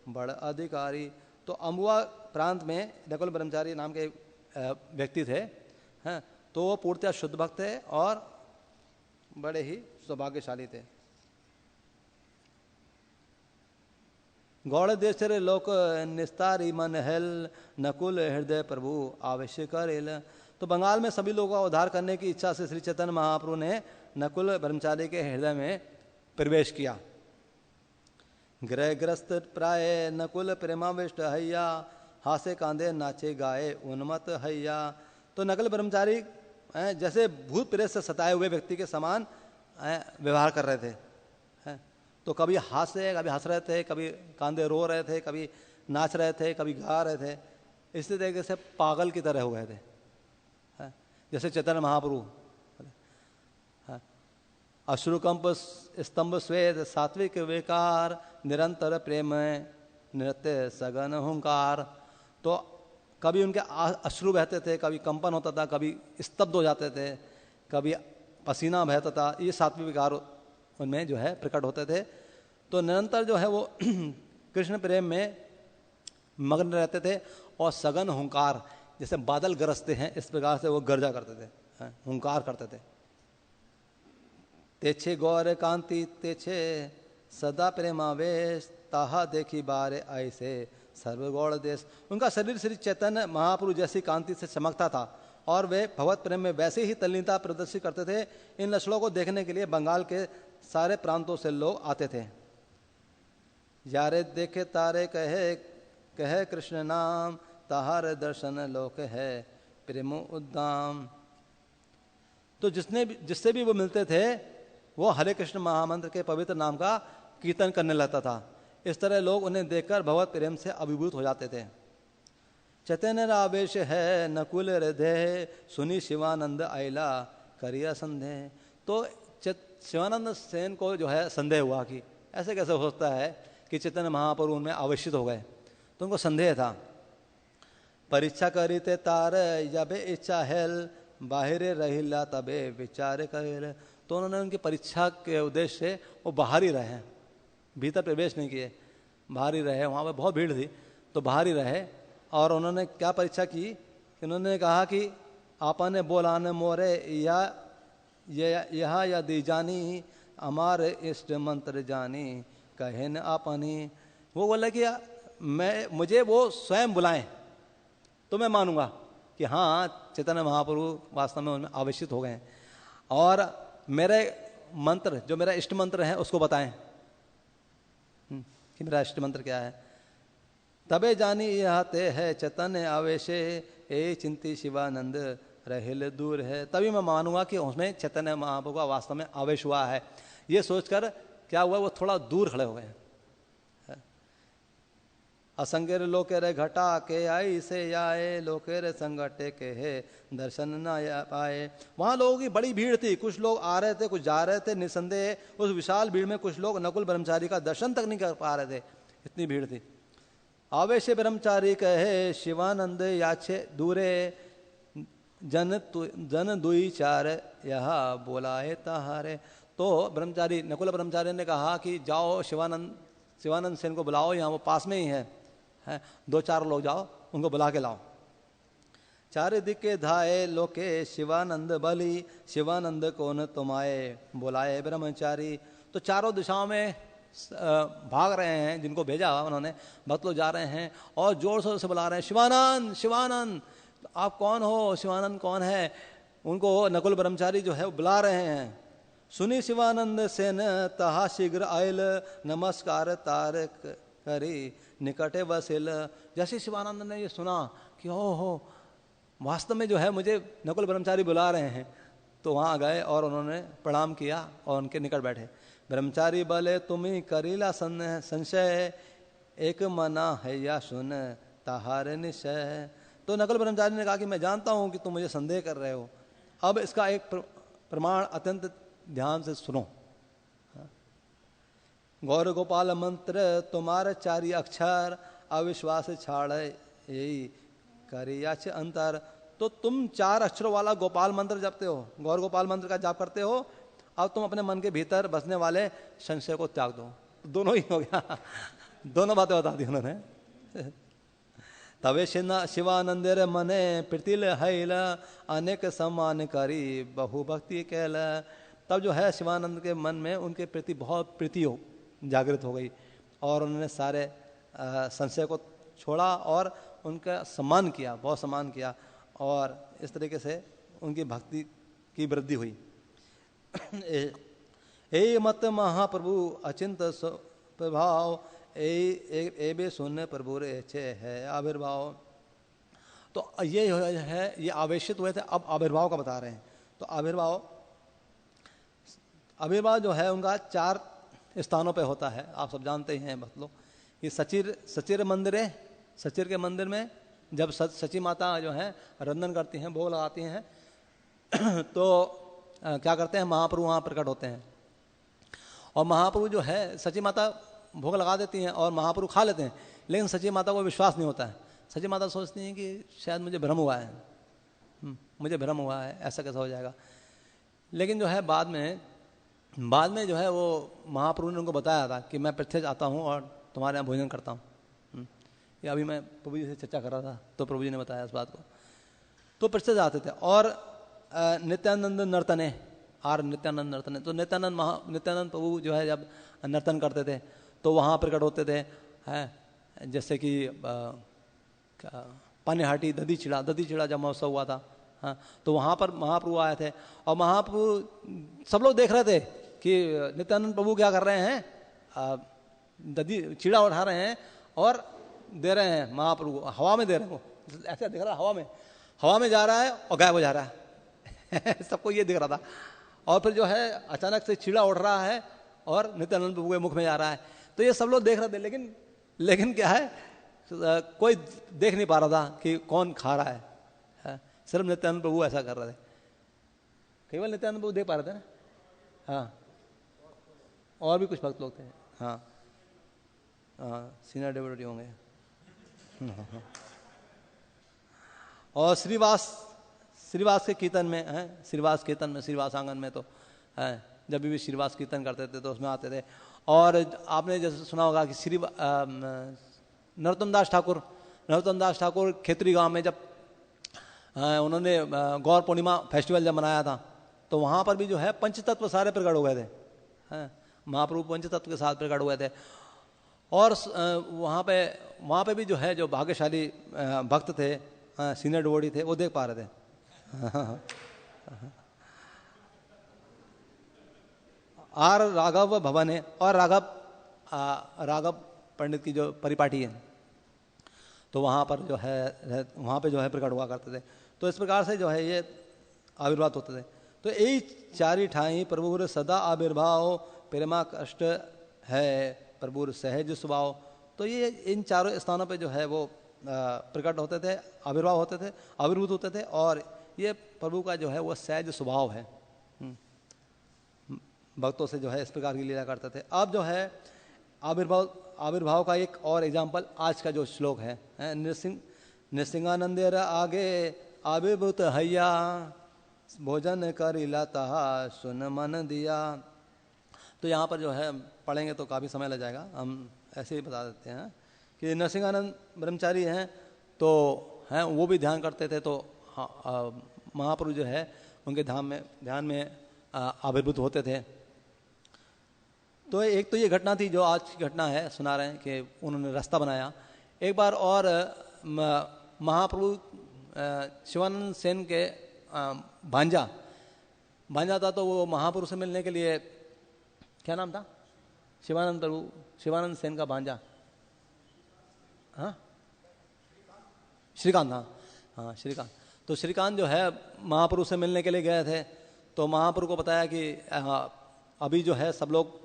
बड़ अधिकारी। तो अमुआ प्रांत में नकुल ब्रह्मचारी नाम के व्यक्ति थे। हैं, तो वो पूर्णतः शुद्ध भक्त थे और बड़े ही सौभाग्यशाली थे। गौड़ देश लोक निस्तारी मन हेल नकुल हृदय प्रभु आवश्यक करेल। तो बंगाल में सभी लोगों का उद्धार करने की इच्छा से श्री चैतन्य महाप्रभु ने नकुल ब्रह्मचारी के हृदय में प्रवेश किया। ग्रहग्रस्त प्राय नकुल प्रेमाविष्ट हैया हासे कांदे नाचे गाए उन्मत हैया। तो नकुल ब्रह्मचारी जैसे भूत प्रेत से सताए हुए व्यक्ति के समान व्यवहार कर रहे थे। तो कभी हंस रहे थे, कभी कांदे रो रहे थे, कभी नाच रहे थे, कभी गा रहे थे। इसी तरीके से पागल की तरह हो गए थे, जैसे चैतन्य महाप्रभु। अश्रुकंप स्तंभ श्वेत सात्विक विकार निरंतर प्रेम नृत्य सघन हुंकार। तो कभी उनके अश्रु बहते थे, कभी कंपन होता था, कभी स्तब्ध हो जाते थे, कभी पसीना बहता था। ये सात्विक विकार उनमें जो है प्रकट होते थे। तो निरंतर जो है वो कृष्ण प्रेम में मग्न रहते थे और सघन हुंकार, जैसे बादल गरजते हैं इस प्रकार से वो गर्जा करते थे, हुंकार करते थे। तेछे गौर कांति तेछे सदा प्रेमावेश ताहा देखी बारे ऐसे सर्वगौड़ देश। उनका शरीर श्री चैतन्य महाप्रभु जैसी कांति से चमकता था और वे भगवत प्रेम में वैसे ही तल्लीनता प्रदर्शित करते थे। इन लक्षणों को देखने के लिए बंगाल के सारे प्रांतों से लोग आते थे। यारे देखे तारे कहे कहे कृष्ण नाम ताहार दर्शन लोक है प्रेमो उद्दाम। तो जिससे भी वो मिलते थे वो हरे कृष्ण महामंत्र के पवित्र नाम का कीर्तन करने लगता था। इस तरह लोग उन्हें देखकर भगवत प्रेम से अभिभूत हो जाते थे। चैतन्य आवेश है नकुल हृदय सुनी शिवानंद आइला करिया संदेह। तो शिवानंद सेन को जो है संदेह हुआ कि ऐसे कैसे हो सकता है कि चैतन्य महाप्रभु उनमें आवेशित हो गए। तो उनको संदेह था। परीक्षा करीते तार जबे इच्छा हेल बाहरे रहिला तबे विचार करेल। तो उन्होंने उनकी परीक्षा के उद्देश्य से वो बाहर ही रहे, भीतर प्रवेश नहीं किए, बाहर ही रहे। वहाँ पर बहुत भीड़ थी तो बाहर ही रहे। और उन्होंने क्या परीक्षा की, उन्होंने कहा कि आपने बोलान मोरे यह यदि जानी अमार इष्ट मंत्र जानी कहे न आपनी। वो बोला कि मुझे वो स्वयं बुलाएं तो मैं मानूंगा कि हाँ चैतन्य महाप्रभु वास्तव में उनमें आवेशित हो गए। और मेरे मंत्र जो मेरा इष्ट मंत्र है उसको बताएं कि मेरा इष्ट मंत्र क्या है। तबे जानी यह ते है चैतन्य आवेशे ए चिंती शिवानंद रहेल दूर है। तभी मैं मानूंगा कि उसमें चैतन्य महाप्रभु का वास्तव में आवेश हुआ है। ये सोचकर क्या हुआ, वो थोड़ा दूर खड़े हो गए। असंगेर लोकेर घटा के आई से आए लोकेर संगटे के है दर्शन न पाए। वहां लोगों की बड़ी भीड़ थी, कुछ लोग आ रहे थे, कुछ जा रहे थे। निसंदेह उस विशाल भीड़ में कुछ लोग नकुल ब्रह्मचारी का दर्शन तक नहीं कर पा रहे थे, इतनी भीड़ थी। आवेश ब्रह्मचारी कहे शिवानंद याछे दूरे जन दुई चार यह बोलाए ताहारे। तो ब्रह्मचारी नकुल ब्रह्मचारी ने कहा कि जाओ शिवानंद सेन को बुलाओ, यहाँ वो पास में ही है, 2-4 लोग जाओ, उनको बुला के लाओ। चार दिके धाये लोके शिवानंद बली, शिवानंद कौन तुम्हारे बुलाए ब्रह्मचारी। तो चारों दिशाओं में भाग रहे हैं, जिनको भेजा उन्होंने, भक्त लोग जा रहे हैं और जोर शोर से बुला रहे हैं, शिवानंद शिवानंद आप कौन हो, शिवानंद कौन है। उनको नकुल ब्रह्मचारी जो है वो बुला रहे हैं। सुनी शिवानंद सेन तहा शीघ्र आयल, नमस्कार तारक करी निकटे बसिल। जैसे शिवानंद ने ये सुना कि हो वास्तव में जो है मुझे नकुल ब्रह्मचारी बुला रहे हैं, तो वहाँ गए और उन्होंने प्रणाम किया और उनके निकट बैठे। ब्रह्मचारी बोले तुम्हें करीला संशय, एक मना है या सुन ताहार निश्चय। तो नकुल ब्रह्मचारी ने कहा कि मैं जानता हूँ कि तुम मुझे संदेह कर रहे हो, अब इसका एक प्रमाण अत्यंत ध्यान से सुनो। गौर गोपाल मंत्र तुम्हारे 4 अक्षर, अविश्वास छाड़ यही करियाच अंतर। तो तुम 4 अक्षरों वाला गोपाल मंत्र जपते हो, गौर गोपाल मंत्र का जाप करते हो, अब तुम अपने मन के भीतर बसने वाले संशय को त्याग दो। दोनों ही हो गया, दोनों बातें बता दी उन्होंने। तवे शिवानंदेर मने प्रीतिल हैल, अनेक सम्मान करी बहु भक्ति कैल। तब जो है शिवानंद के मन में उनके प्रति बहुत प्रीति जागृत हो गई और उन्होंने सारे संशय को छोड़ा और उनका सम्मान किया, बहुत सम्मान किया, और इस तरीके से उनकी भक्ति की वृद्धि हुई। ए मत महाप्रभु अचिंत प्रभाव, ए सुन प्रभु रे छे है आविर्भाव। तो ये है, ये आवेशित हुए थे, अब आविर्भाव का बता रहे हैं। तो आविर्भाव जो है उनका 4 स्थानों पे होता है, आप सब जानते ही हैं भक्त लोग। ये सचिर मंदिर है, सचिर के मंदिर में जब सची माता जो है रंधन करती हैं, भोग लगाती हैं, तो क्या करते हैं, महाप्रभु वहाँ प्रकट होते हैं। और महाप्रभु जो है सची माता भोग लगा देती हैं और महाप्रभु खा लेते हैं, लेकिन सची माता को विश्वास नहीं होता है। सची माता सोचती हैं कि शायद मुझे भ्रम हुआ है, मुझे भ्रम हुआ है, ऐसा कैसा हो जाएगा। लेकिन जो है बाद में जो है वो महाप्रभु ने उनको बताया था कि मैं प्रत्यक्ष आता हूँ और तुम्हारे यहाँ भोजन करता हूँ। ये अभी मैं प्रभु जी से चर्चा कर रहा था, तो प्रभु जी ने बताया इस बात को। तो प्रत्यक्ष आते थे। और नित्यानंद नर्तने, तो नित्यानंद प्रभु जो है जब नर्तन करते थे तो वहाँ प्रकट होते थे, हैं, जैसे कि पानीहाटी दधी चिड़ा जब महोत्सव हुआ था, हाँ, तो वहाँ पर महाप्रभु आए थे। और महाप्रभु सब लोग देख रहे थे कि नित्यानंद प्रभु क्या कर रहे हैं, दधी चिड़ा उठा रहे हैं और दे रहे हैं महाप्रभु को, हवा में दे रहे हैं, वो ऐसे दिख रहा है, हवा में जा रहा है और गायब हो जा रहा है सबको ये दिख रहा था। और फिर जो है अचानक से चिड़ा उठ रहा है और नित्यानंद प्रभु के मुख में जा रहा है। तो ये सब लोग देख रहे थे, लेकिन क्या है, कोई देख नहीं पा रहा था कि कौन खा रहा है, सिर्फ नित्यानंद प्रभु ऐसा कर रहे थे। केवल नित्यानंद प्रभु देख पा रहे थे ना, हाँ, और भी कुछ भक्त लोग थे, हाँ, सीनियर डेवोटी होंगे। और श्रीवास के कीर्तन में है, श्रीवास आंगन में तो है, जब भी श्रीवास कीर्तन करते थे तो उसमें आते थे। और आपने जैसे सुना होगा कि नरोत्तम दास ठाकुर खेतरी गांव में जब उन्होंने गौर पूर्णिमा फेस्टिवल जब मनाया था, तो वहाँ पर भी जो है पंचतत्व सारे प्रकट हो गए थे, महाप्रभु पंचतत्व के साथ प्रकट हुए थे। और वहाँ पे भी जो है जो भाग्यशाली भक्त थे, सीनियर डिवोटी थे, वो देख पा रहे थे। आर राघव भवन है, और राघव पंडित की जो परिपाटी है, तो वहाँ पे जो है प्रकट हुआ करते थे। तो इस प्रकार से जो है ये आविर्भाव होते थे। तो यही 4 ठाई प्रभुर सदा आविर्भाव, प्रेमा कष्ट है प्रभुर सहज स्वभाव। तो ये इन 4 स्थानों पे जो है वो प्रकट होते थे, आविर्भूत होते थे, और ये प्रभु का जो है वो सहज स्वभाव है, भक्तों से जो है इस प्रकार की लीला करते थे। अब जो है आविर्भाव का एक और एग्जाम्पल आज का जो श्लोक है, नृसिंहानंदेर आगे आविर्भूत हैया भोजन कर लाता सुन मन दिया। तो यहाँ पर जो है पढ़ेंगे तो काफ़ी समय लग जाएगा, हम ऐसे ही बता देते हैं कि नरसिंहानंद ब्रह्मचारी हैं तो हैं, वो भी ध्यान करते थे। तो महाप्रभु जो है उनके ध्यान में आविर्भूत होते थे। तो एक तो ये घटना थी जो आज की घटना है, सुना रहे हैं कि उन्होंने रास्ता बनाया। एक बार और महाप्रभु शिवानंद सेन के भांजा था, तो वो महाप्रभु से मिलने के लिए, क्या नाम था, शिवानंद सेन का भांजा, हाँ श्रीकांत, हाँ श्रीकांत। तो श्रीकांत जो है महाप्रभु से मिलने के लिए गए थे। तो महाप्रभु को बताया कि अभी जो है सब लोग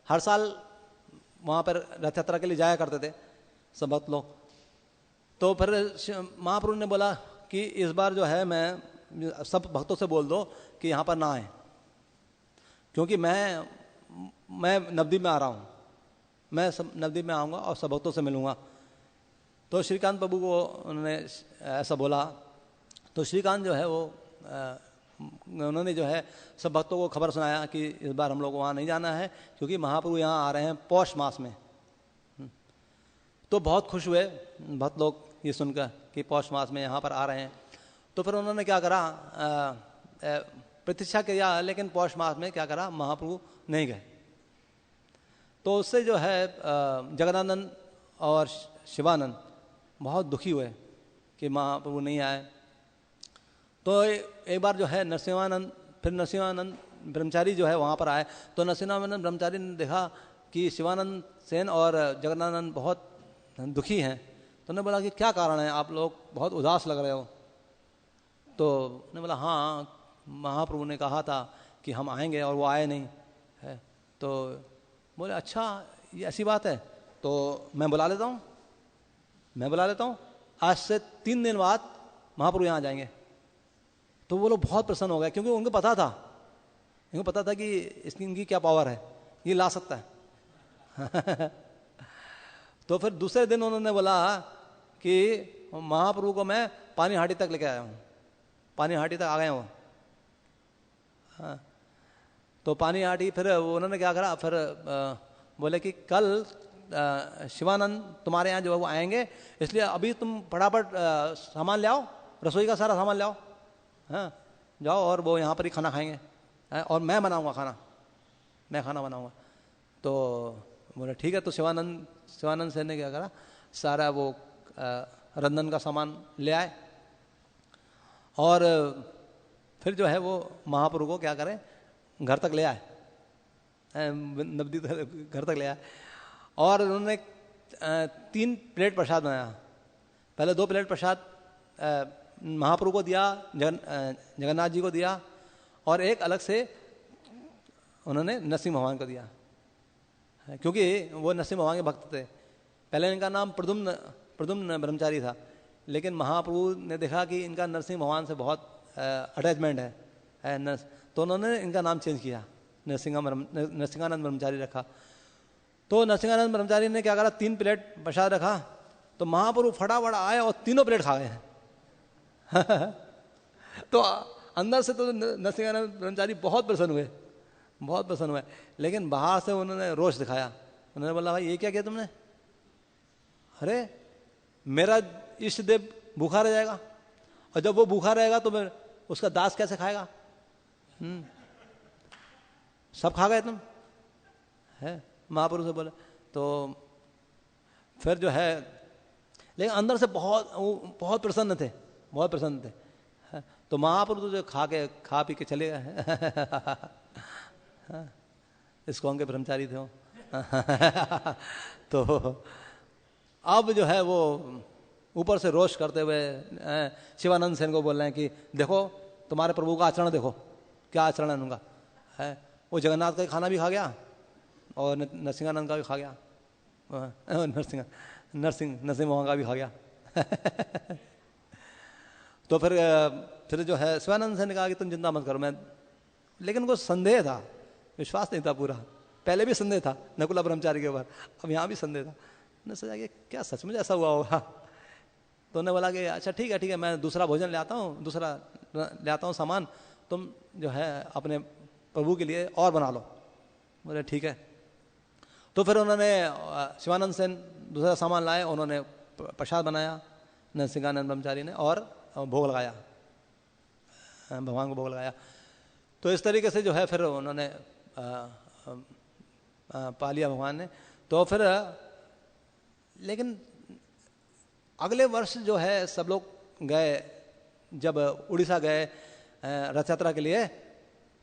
हर साल वहाँ पर रथ यात्रा के लिए जाया करते थे सब भक्त लोग। तो फिर महाप्रभु ने बोला कि इस बार जो है मैं सब भक्तों से बोल दो कि यहाँ पर ना आए, क्योंकि मैं नवद्वीप में आ रहा हूँ, मैं सब नवद्वीप में आऊँगा और सब भक्तों से मिलूँगा। तो श्रीकांत प्रभु को उन्होंने ऐसा बोला। तो श्रीकांत जो है वो उन्होंने जो है सब भक्तों को खबर सुनाया कि इस बार हम लोग को वहाँ नहीं जाना है, क्योंकि महाप्रभु यहाँ आ रहे हैं पौष मास में। तो बहुत खुश हुए भक्त लोग ये सुनकर कि पौष मास में यहाँ पर आ रहे हैं। तो फिर उन्होंने क्या करा, प्रतीक्षा किया, लेकिन पौष मास में क्या करा, महाप्रभु नहीं गए। तो उससे जो है जगदानंद और शिवानंद बहुत दुखी हुए कि महाप्रभु नहीं आए। तो एक बार जो है नरसिंहानंद ब्रह्मचारी जो है वहाँ पर आए। तो नरसिंहानंद ब्रह्मचारी ने देखा कि शिवानंद सेन और जगदानंद बहुत दुखी हैं। तो उन्होंने बोला कि क्या कारण है, आप लोग बहुत उदास लग रहे हो। तो उन्होंने बोला हाँ, महाप्रभु ने कहा था कि हम आएंगे और वो आए नहीं है। तो बोले अच्छा ये ऐसी बात है, तो मैं बुला लेता हूँ, आज से 3 दिन बाद महाप्रभु यहाँ जाएंगे। तो वो लोग बहुत प्रसन्न हो गए, क्योंकि उनको पता था कि इनकी क्या पावर है, ये ला सकता है। तो फिर दूसरे दिन उन्होंने बोला कि महाप्रभु को मैं पानीहाटी तक लेके आया हूँ, पानीहाटी तक आ गए हूँ। हाँ, तो पानीहाटी फिर उन्होंने क्या करा, फिर बोले कि कल शिवानंद तुम्हारे यहाँ जो है वो आएंगे, इसलिए अभी तुम फटाफट सामान ले आओ, रसोई का सारा सामान ले आओ, हाँ जाओ, और वो यहाँ पर ही खाना खाएंगे, और मैं बनाऊँगा खाना, मैं खाना बनाऊँगा। तो बोले ठीक है। तो शिवानंद सेन ने क्या करा, सारा वो रंधन का सामान ले आए, और फिर जो है वो महाप्रभु को क्या करें, घर तक ले आए, नवद्वीप घर तक ले आए। और उन्होंने 3 प्लेट प्रसाद बनाया। पहले 2 प्लेट प्रसाद महाप्रभु को दिया, जगन्नाथ जी को दिया, और एक अलग से उन्होंने नरसिंह भगवान को दिया, क्योंकि वो नरसिंह भगवान के भक्त थे। पहले इनका नाम प्रद्युम्न ब्रह्मचारी था, लेकिन महाप्रभु ने देखा कि इनका नरसिंह भगवान से बहुत अटैचमेंट है, तो उन्होंने इनका नाम चेंज किया, नरसिंहानंद ब्रह्मचारी रखा। तो नरसिंहानंद ब्रह्मचारी ने क्या करा, 3 प्लेट प्रसाद रखा। तो महाप्रभु फटाफट आए और तीनों प्लेट खा गए। तो अंदर से तो नरसिंहानंद ब्रह्मचारी बहुत प्रसन्न हुए, लेकिन बाहर से उन्होंने रोष दिखाया। उन्होंने बोला भाई ये क्या किया तुमने, अरे मेरा इष्ट देव भूखा रह जाएगा, और जब वो भूखा रहेगा तो मैं उसका दास कैसे खाएगा, सब खा गए तुम, है महाप्रभु से बोले। तो फिर जो है, लेकिन अंदर से बहुत प्रसन्न थे, तो महाप्रभु जो खा पी के चले गए। इस्कॉन के ब्रह्मचारी थे वो। तो अब जो है वो ऊपर से रोष करते हुए शिवानंद सेन को बोल रहे हैं कि देखो तुम्हारे प्रभु का आचरण देखो, क्या आचरण है उनका, है वो जगन्नाथ का खाना भी खा गया और नरसिंहानंद का भी खा गया, नरसिंह मोहन का भी खा गया। तो फिर जो है शिवानंद सेन ने कहा कि तुम चिंता मत करो, मैं, लेकिन उनको संदेह था, विश्वास नहीं था पूरा। पहले भी संदेह था नकुला ब्रह्मचारी के ऊपर, अब यहाँ भी संदेह था। ने सोचा कि क्या सच में ऐसा हुआ होगा। तो तो उन्होंने बोला कि अच्छा ठीक है मैं दूसरा भोजन ले आता हूँ, दूसरा ले आता हूँ सामान, तुम जो है अपने प्रभु के लिए और बना लो। बोले ठीक है। तो फिर उन्होंने शिवानंद सेन दूसरा सामान लाए, उन्होंने प्रसाद बनाया नरसिंहानंद ब्रह्मचारी ने और भोग लगाया, भगवान को भोग लगाया। तो इस तरीके से जो है फिर उन्होंने पा लिया भगवान ने। तो फिर लेकिन अगले वर्ष जो है सब लोग गए, जब उड़ीसा गए रथ यात्रा के लिए,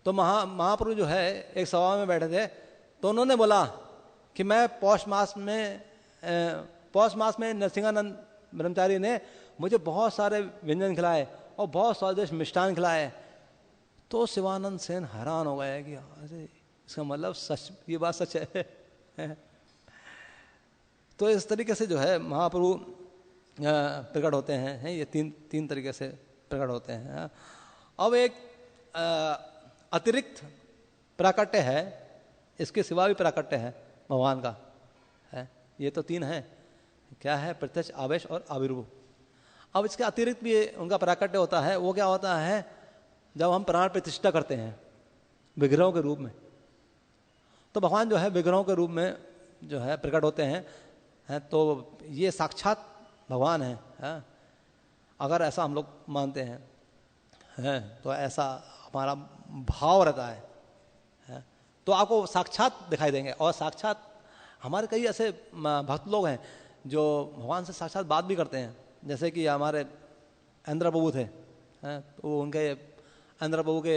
तो महाप्रभु जो है एक सभा में बैठे थे, तो उन्होंने बोला कि मैं पौष मास में नरसिंहानंद ब्रह्मचारी ने मुझे बहुत सारे व्यंजन खिलाए और बहुत स्वादिष्ट मिष्ठान खिलाए। तो शिवानंद सेन हैरान हो गए कि अरे इसका मतलब सच, ये बात सच है। तो इस तरीके से जो है महाप्रभु प्रकट होते हैं, ये तीन तरीके से प्रकट होते हैं। अब एक अतिरिक्त प्राकट्य है, इसके सिवा भी प्राकट्य है भगवान का है। ये तो तीन है, क्या है? प्रत्यक्ष, आवेश और आविर्भूव। अब इसके अतिरिक्त भी उनका प्राकट्य होता है। वो क्या होता है? जब हम प्राण प्रतिष्ठा करते हैं विग्रहों के रूप में, तो भगवान जो है विग्रहों के रूप में जो है प्रकट होते हैं, तो ये साक्षात भगवान है। अगर ऐसा हम लोग मानते हैं तो ऐसा हमारा भाव रहता है, तो आपको साक्षात दिखाई देंगे। और साक्षात हमारे कई ऐसे भक्त लोग हैं जो भगवान से साक्षात बात भी करते हैं, जैसे कि हमारे इंद्र प्रभु थे, तो उनके इंद्र प्रभु के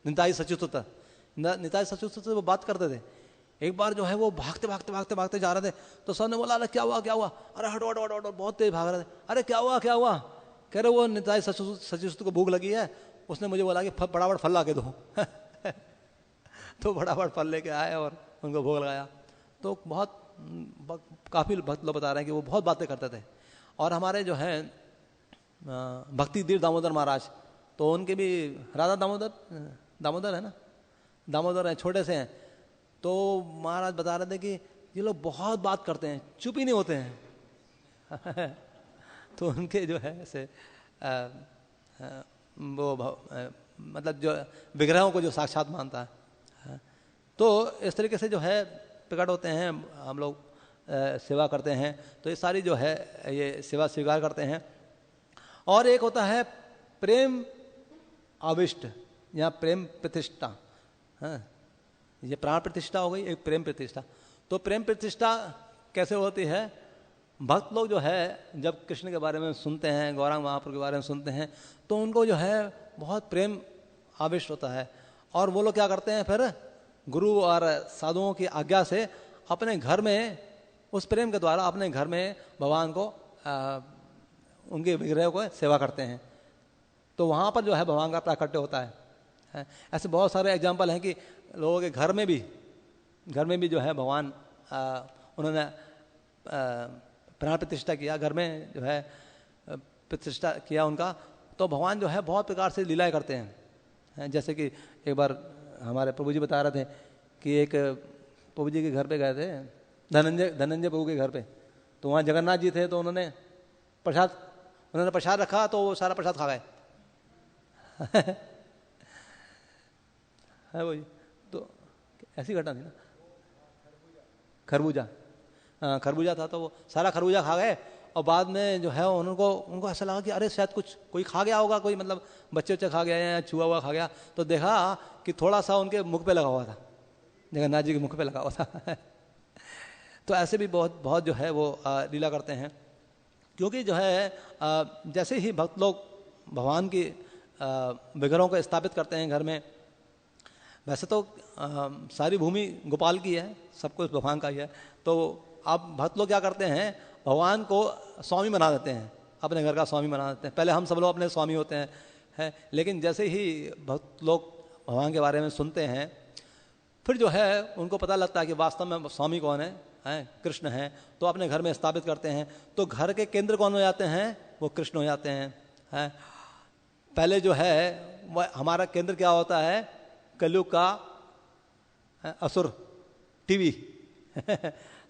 निताई सचिव से वो बात करते थे। एक बार जो है वो भागते जा रहे थे, तो सर ने बोला अरे क्या हुआ? अरे हटो, बहुत तेज भाग रहे थे। अरे क्या हुआ? कह रहे वो निताई सचिव को भूख लगी है, उसने मुझे बोला कि फटाफट फल ला के दो। तो फटाफट फल लेके आए और उनको भोग लगाया। तो काफी भक्त लोग बता रहे हैं कि वो बहुत बातें करते थे। और हमारे जो है भक्ति धीर दामोदर महाराज, तो उनके भी राधा दामोदर है ना, दामोदर है, छोटे से हैं। तो महाराज बता रहे थे कि ये लोग बहुत बात करते हैं, चुप ही नहीं होते हैं। तो उनके जो है ऐसे मतलब जो विग्रहों को जो साक्षात मानता है, तो इस तरीके से जो है प्रकट होते हैं। हम लोग सेवा करते हैं, तो ये सारी जो है ये सेवा स्वीकार करते हैं। और एक होता है प्रेम आविष्ट या प्रेम प्रतिष्ठा। ये प्राण प्रतिष्ठा हो गई, एक प्रेम प्रतिष्ठा। तो प्रेम प्रतिष्ठा कैसे होती है? भक्त लोग जो है जब कृष्ण के बारे में सुनते हैं, गौरांग महाप्रभु के बारे में सुनते हैं, तो उनको जो है बहुत प्रेम आविष्ट होता है। और वो लोग क्या करते हैं फिर? गुरु और साधुओं की आज्ञा से अपने घर में, उस प्रेम के द्वारा अपने घर में भगवान को उनके विग्रह को सेवा करते हैं। तो वहाँ पर जो है भगवान का प्राकट्य होता है। ऐसे बहुत सारे एग्जाम्पल हैं कि लोगों के घर में भी जो है भगवान उन्होंने प्राण प्रतिष्ठा किया, घर में जो है प्रतिष्ठा किया उनका। तो भगवान जो है बहुत प्रकार से लीलाएं करते हैं। जैसे कि एक बार हमारे प्रभु जी बता रहे थे कि एक प्रभु जी के घर पे गए थे, धनंजय प्रभु के घर पे, तो वहाँ जगन्नाथ जी थे। तो उन्होंने प्रसाद रखा, तो वो सारा प्रसाद खा गए। है वही, तो ऐसी घटना थी ना। खरबूजा था, तो वो सारा खरबूजा खा गए। और बाद में जो है उनको ऐसा लगा कि अरे शायद कोई खा गया होगा, कोई मतलब बच्चे खा गया या छुआ हुआ खा गया। तो देखा कि थोड़ा सा उनके मुख पे लगा हुआ था, जगन्नाथ जी के मुख पे लगा हुआ था। तो ऐसे भी बहुत जो है वो लीला करते हैं। क्योंकि जो है जैसे ही भक्त लोग भगवान की विग्रहों को स्थापित करते हैं घर में, वैसे तो सारी भूमि गोपाल की है, सब कुछ भगवान का ही है। तो अब भक्त लोग क्या करते हैं? भगवान को स्वामी बना देते हैं, अपने घर का स्वामी बना देते हैं। पहले हम सब लोग अपने स्वामी होते हैं, लेकिन जैसे ही भक्त लोग भगवान के बारे में सुनते हैं, फिर जो है उनको पता लगता है कि वास्तव में स्वामी कौन है, कृष्ण है। तो अपने घर में स्थापित करते हैं। तो घर के केंद्र कौन हो जाते हैं? वो कृष्ण हो जाते हैं। पहले जो है वह हमारा केंद्र क्या होता है? कलयुग का असुर टीवी।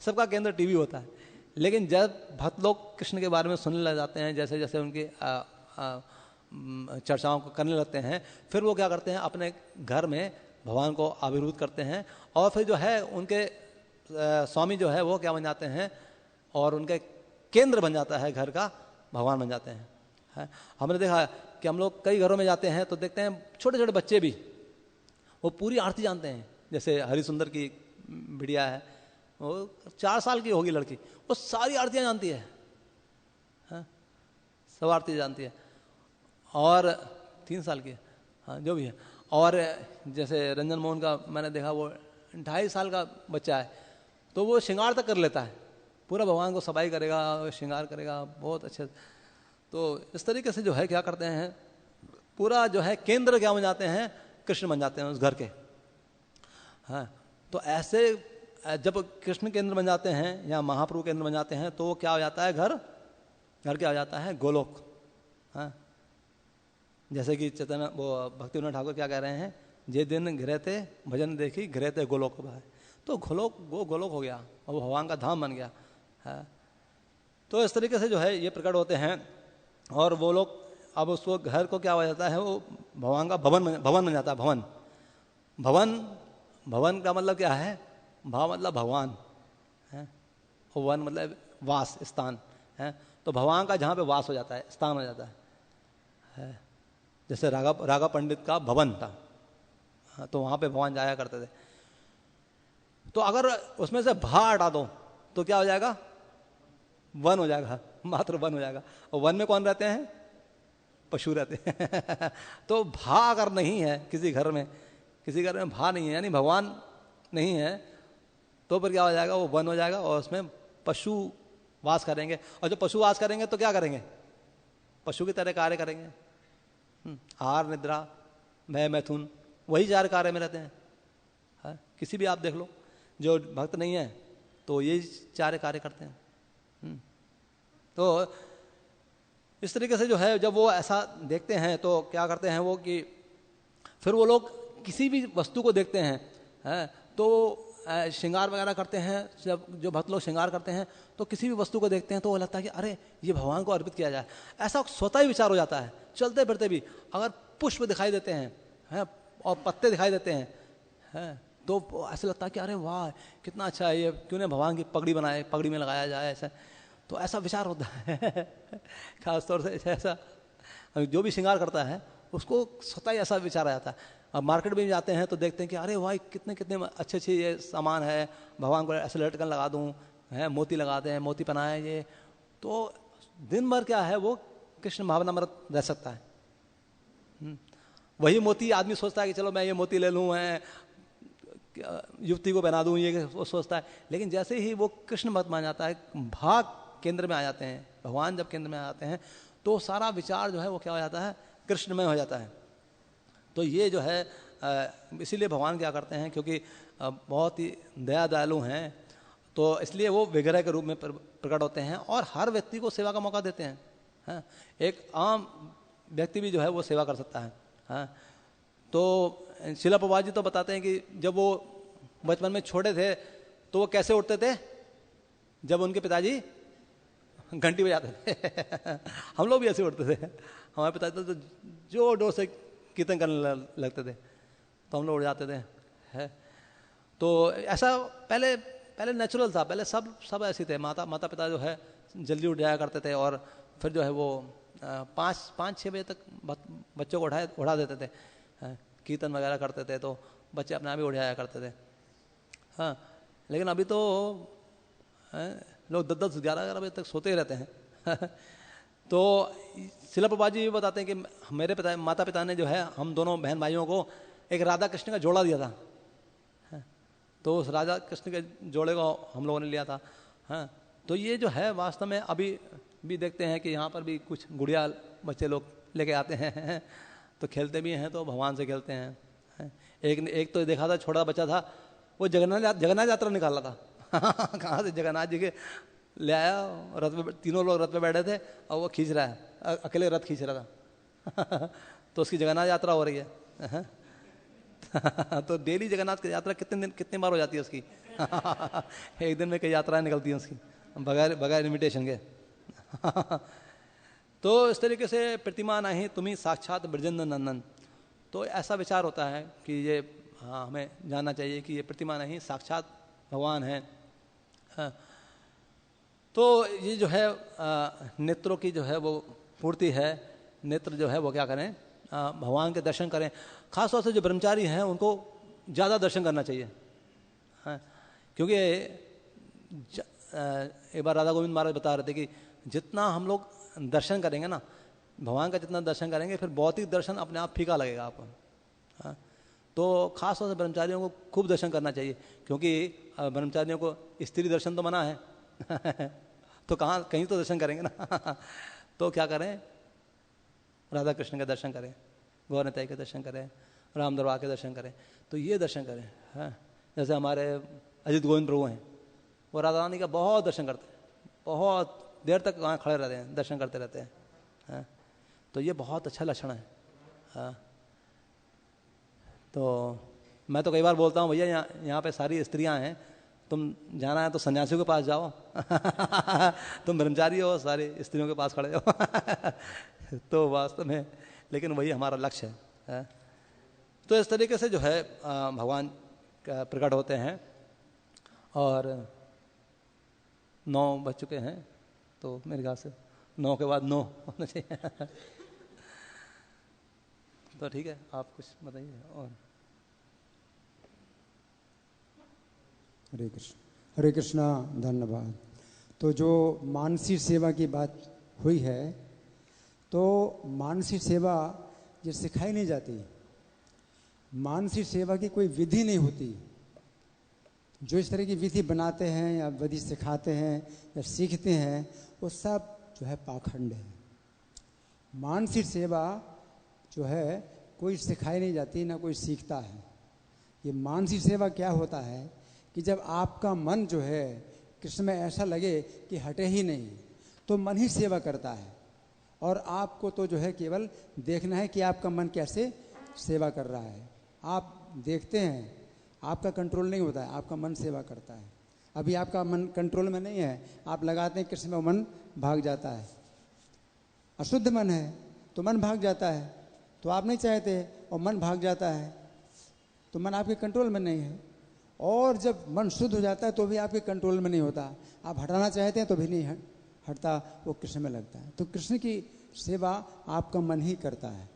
सबका केंद्र टीवी होता है। लेकिन जब भक्त लोग कृष्ण के बारे में सुनने लग जाते हैं, जैसे जैसे उनकी चर्चाओं को करने लगते हैं, फिर वो क्या करते हैं, अपने घर में भगवान को आविर्भूत करते हैं, और फिर जो है उनके स्वामी जो है वो क्या बन जाते हैं, और उनके केंद्र बन जाता है, घर का भगवान बन जाते हैं। हमने देखा कि हम लोग कई घरों में जाते हैं तो देखते हैं छोटे छोटे बच्चे भी वो पूरी आरती जानते हैं। जैसे हरिसुंदर की बिटिया है, वो 4 साल की होगी लड़की, वो सारी आरतियाँ जानती है, सब आरती जानती है। और 3 साल की है, हाँ जो भी है। और जैसे रंजन मोहन का मैंने देखा, वो 2.5 साल का बच्चा है, तो वो श्रृंगार तक कर लेता है, पूरा भगवान को सफाई करेगा, श्रृंगार करेगा, बहुत अच्छे। तो इस तरीके से जो है क्या करते हैं, पूरा जो है केंद्र क्या बन जाते हैं, कृष्ण बन जाते हैं उस घर के। हाँ, तो ऐसे जब कृष्ण केंद्र बन जाते हैं या महाप्रभु केंद्र बन जाते हैं, तो वो क्या हो जाता है, घर क्या हो जाता है, गोलोक। हाँ, जैसे कि चैतन्य वो भक्तिविनोद ठाकुर क्या कह रहे हैं, जे दिन घिरते भजन देखी घिरते गोलोक भाई, तो गोलोक हो गया और वो भगवान का धाम बन गया है। तो इस तरीके से जो है ये प्रकट होते हैं, और वो लोग अब उसको घर को क्या हो जाता है, वो भगवान का भवन बन जाता है। भवन का मतलब क्या है, भाव मतलब भगवान है, और वन मतलब वास, स्थान है। तो भगवान का जहाँ पे वास हो जाता है, स्थान हो जाता है। जैसे राघव पंडित का भवन था, तो वहाँ पे भगवान जाया करते थे। तो अगर उसमें से भा हटा दो तो क्या हो जाएगा, वन हो जाएगा, मात्र वन हो जाएगा। और वन में कौन रहते हैं, पशु रहते हैं। तो भा अगर नहीं है किसी घर में भा नहीं है, यानी भगवान नहीं है, तो फिर क्या हो जाएगा, वो वन हो जाएगा, और उसमें पशु वास करेंगे। और जो पशु वास करेंगे तो क्या करेंगे, पशु की तरह कार्य करेंगे, आहार निद्रा भय मैथुन, वही 4 कार्य में रहते हैं। किसी भी आप देख लो जो भक्त नहीं है तो यही 4 कार्य करते हैं। तो इस तरीके से जो है जब वो ऐसा देखते हैं तो क्या करते हैं वो, कि फिर वो लोग किसी भी वस्तु को देखते हैं, तो श्रृंगार वगैरह करते हैं। जब जो भक्त लोग श्रृंगार करते हैं तो किसी भी वस्तु को देखते हैं तो वो लगता है कि अरे ये भगवान को अर्पित किया जाए, ऐसा स्वतः ही विचार हो जाता है। चलते फिरते भी अगर पुष्प दिखाई देते हैं और पत्ते दिखाई देते हैं, तो ऐसा लगता है कि अरे वाह कितना अच्छा है, ये क्यों नहीं भगवान की पगड़ी बनाए, पगड़ी में लगाया जाए, ऐसा। तो ऐसा विचार होता है। खासतौर से ऐसा जो भी श्रृंगार करता है उसको स्वतः ही ऐसा विचार आ जाता है। अब मार्केट में जाते हैं तो देखते हैं कि अरे भाई कितने अच्छे अच्छे ये सामान है, भगवान को ऐसे लटकन लगा दूं, मोती लगाते हैं, मोती पहनाए, ये तो दिन भर क्या है वो कृष्ण भावना में रह सकता है। वही मोती आदमी सोचता है कि चलो मैं ये मोती ले लूँ, युवती को पहना दूँ, ये वो सोचता है। लेकिन जैसे ही वो कृष्ण मत मान जाता है, भाग केंद्र में आ जाते हैं, भगवान जब केंद्र में आ जाते हैं, तो सारा विचार जो है वो क्या हो जाता है, कृष्णमय हो जाता है। तो ये जो है इसीलिए भगवान क्या करते हैं, क्योंकि बहुत ही दया दयालु हैं, तो इसलिए वो विग्रह के रूप में प्रकट होते हैं और हर व्यक्ति को सेवा का मौका देते हैं। एक आम व्यक्ति भी जो है वो सेवा कर सकता है। तो शिला प्रभुपाद जी तो बताते हैं कि जब वो बचपन में छोटे थे तो वो कैसे उठते थे, जब उनके पिताजी घंटी बजाते थे। हम लोग भी ऐसे उठते थे, हमारे पिताजी तो जोर जोर से कीर्तन करने लगते थे, तो हम लोग उठ जाते थे। तो ऐसा पहले नेचुरल था, पहले सब ऐसे थे। माता पिता जो है जल्दी उठ जाया करते थे, और फिर जो है वो 5-6 बजे तक बच्चों को उठा देते थे, कीर्तन वगैरह करते थे, तो बच्चे अपने आप ही उठ जाया करते थे। हाँ, लेकिन अभी तो लोग 10-11 बजे तक सोते ही रहते हैं। तो शिला प्रभुपाद जी बताते हैं कि मेरे माता पिता ने जो है हम दोनों बहन भाइयों को एक राधा कृष्ण का जोड़ा दिया था। तो उस राधा कृष्ण के जोड़े को हम लोगों ने लिया था। तो ये जो है वास्तव में अभी भी देखते हैं कि यहाँ पर भी कुछ गुड़िया बच्चे लोग लेके आते हैं, तो खेलते भी हैं, तो भगवान से खेलते हैं। एक तो देखा था, छोटा बच्चा था, वो जगन्नाथ यात्रा निकाला था। कहाँ से जगन्नाथ जी के ले आया, रथ में तीनों लोग रथ पे बैठे थे और वो खींच रहा है, अकेले रथ खींच रहा था। तो उसकी जगन्नाथ यात्रा हो रही है। तो डेली जगन्नाथ की यात्रा कितने बार हो जाती है उसकी। एक दिन में कई यात्राएं निकलती हैं उसकी। बगैर बगैर इन्विटेशन के। तो इस तरीके से प्रतिमा नहीं तुम्ही साक्षात ब्रजेंद्र नंदन। तो ऐसा विचार होता है कि ये हाँ हमें जानना चाहिए कि ये प्रतिमा नहीं साक्षात भगवान है। तो ये जो है नेत्रों की जो है वो पूर्ति है। नेत्र जो है वो क्या करें, भगवान के दर्शन करें। खासतौर से जो ब्रह्मचारी हैं उनको ज़्यादा दर्शन करना चाहिए। हाँ, क्योंकि एक बार राधा गोविंद महाराज बता रहे थे कि जितना हम लोग दर्शन करेंगे ना, भगवान का जितना दर्शन करेंगे, फिर भौतिक दर्शन अपने आप फीका लगेगा आपको। हाँ, तो खास तौर से ब्रह्मचारियों को खूब दर्शन करना चाहिए, क्योंकि ब्रह्मचारियों को स्त्री दर्शन तो मना है तो कहाँ कहीं तो दर्शन करेंगे ना तो क्या करें, राधा कृष्ण के दर्शन करें, गौर निताई के दर्शन करें, राम दरबार के दर्शन करें। तो ये दर्शन करें। हाँ, जैसे हमारे अजित गोविंद प्रभु हैं, वो राधा रानी का बहुत दर्शन करते हैं, बहुत देर तक वहाँ खड़े रहते हैं, दर्शन करते रहते हैं। हाँ, तो ये बहुत अच्छा लक्षण है। हाँ, तो मैं तो कई बार बोलता हूँ, भैया यहाँ पे सारी स्त्रियाँ हैं, तुम जाना है तो सन्यासियों के पास जाओ तुम ब्रह्मचारी हो, सारी स्त्रियों के पास खड़े हो तो वास्तव में लेकिन वही हमारा लक्ष्य है। तो इस तरीके से जो है भगवान प्रकट होते हैं। और 9 बज चुके हैं, तो मेरे ख्याल से 9 के बाद 9 होना चाहिए तो ठीक है, आप कुछ बताइए। और हरे कृष्णा, धन्यवाद। तो जो मानसिक सेवा की बात हुई है, तो मानसिक सेवा ये सिखाई नहीं जाती। मानसिक सेवा की कोई विधि नहीं होती। जो इस तरह की विधि बनाते हैं या विधि सिखाते हैं या सीखते हैं, वो सब जो है पाखंड है। मानसिक सेवा जो है कोई सिखाई नहीं जाती, ना कोई सीखता है। ये मानसिक सेवा क्या होता है कि जब आपका मन जो है कृष्ण में ऐसा लगे कि हटे ही नहीं, तो मन ही सेवा करता है। और आपको तो जो है केवल देखना है कि आपका मन कैसे सेवा कर रहा है। आप देखते हैं, आपका कंट्रोल नहीं होता है, आपका मन सेवा करता है। अभी आपका मन कंट्रोल में नहीं है, आप लगाते हैं कृष्ण में, मन भाग जाता है। अशुद्ध मन है तो मन भाग जाता है, तो आप नहीं चाहते और मन भाग जाता है, तो मन आपके कंट्रोल में नहीं है। और जब मन शुद्ध हो जाता है तो भी आपके कंट्रोल में नहीं होता, आप हटाना चाहते हैं तो भी नहीं हटता, वो कृष्ण में लगता है। तो कृष्ण की सेवा आपका मन ही करता है,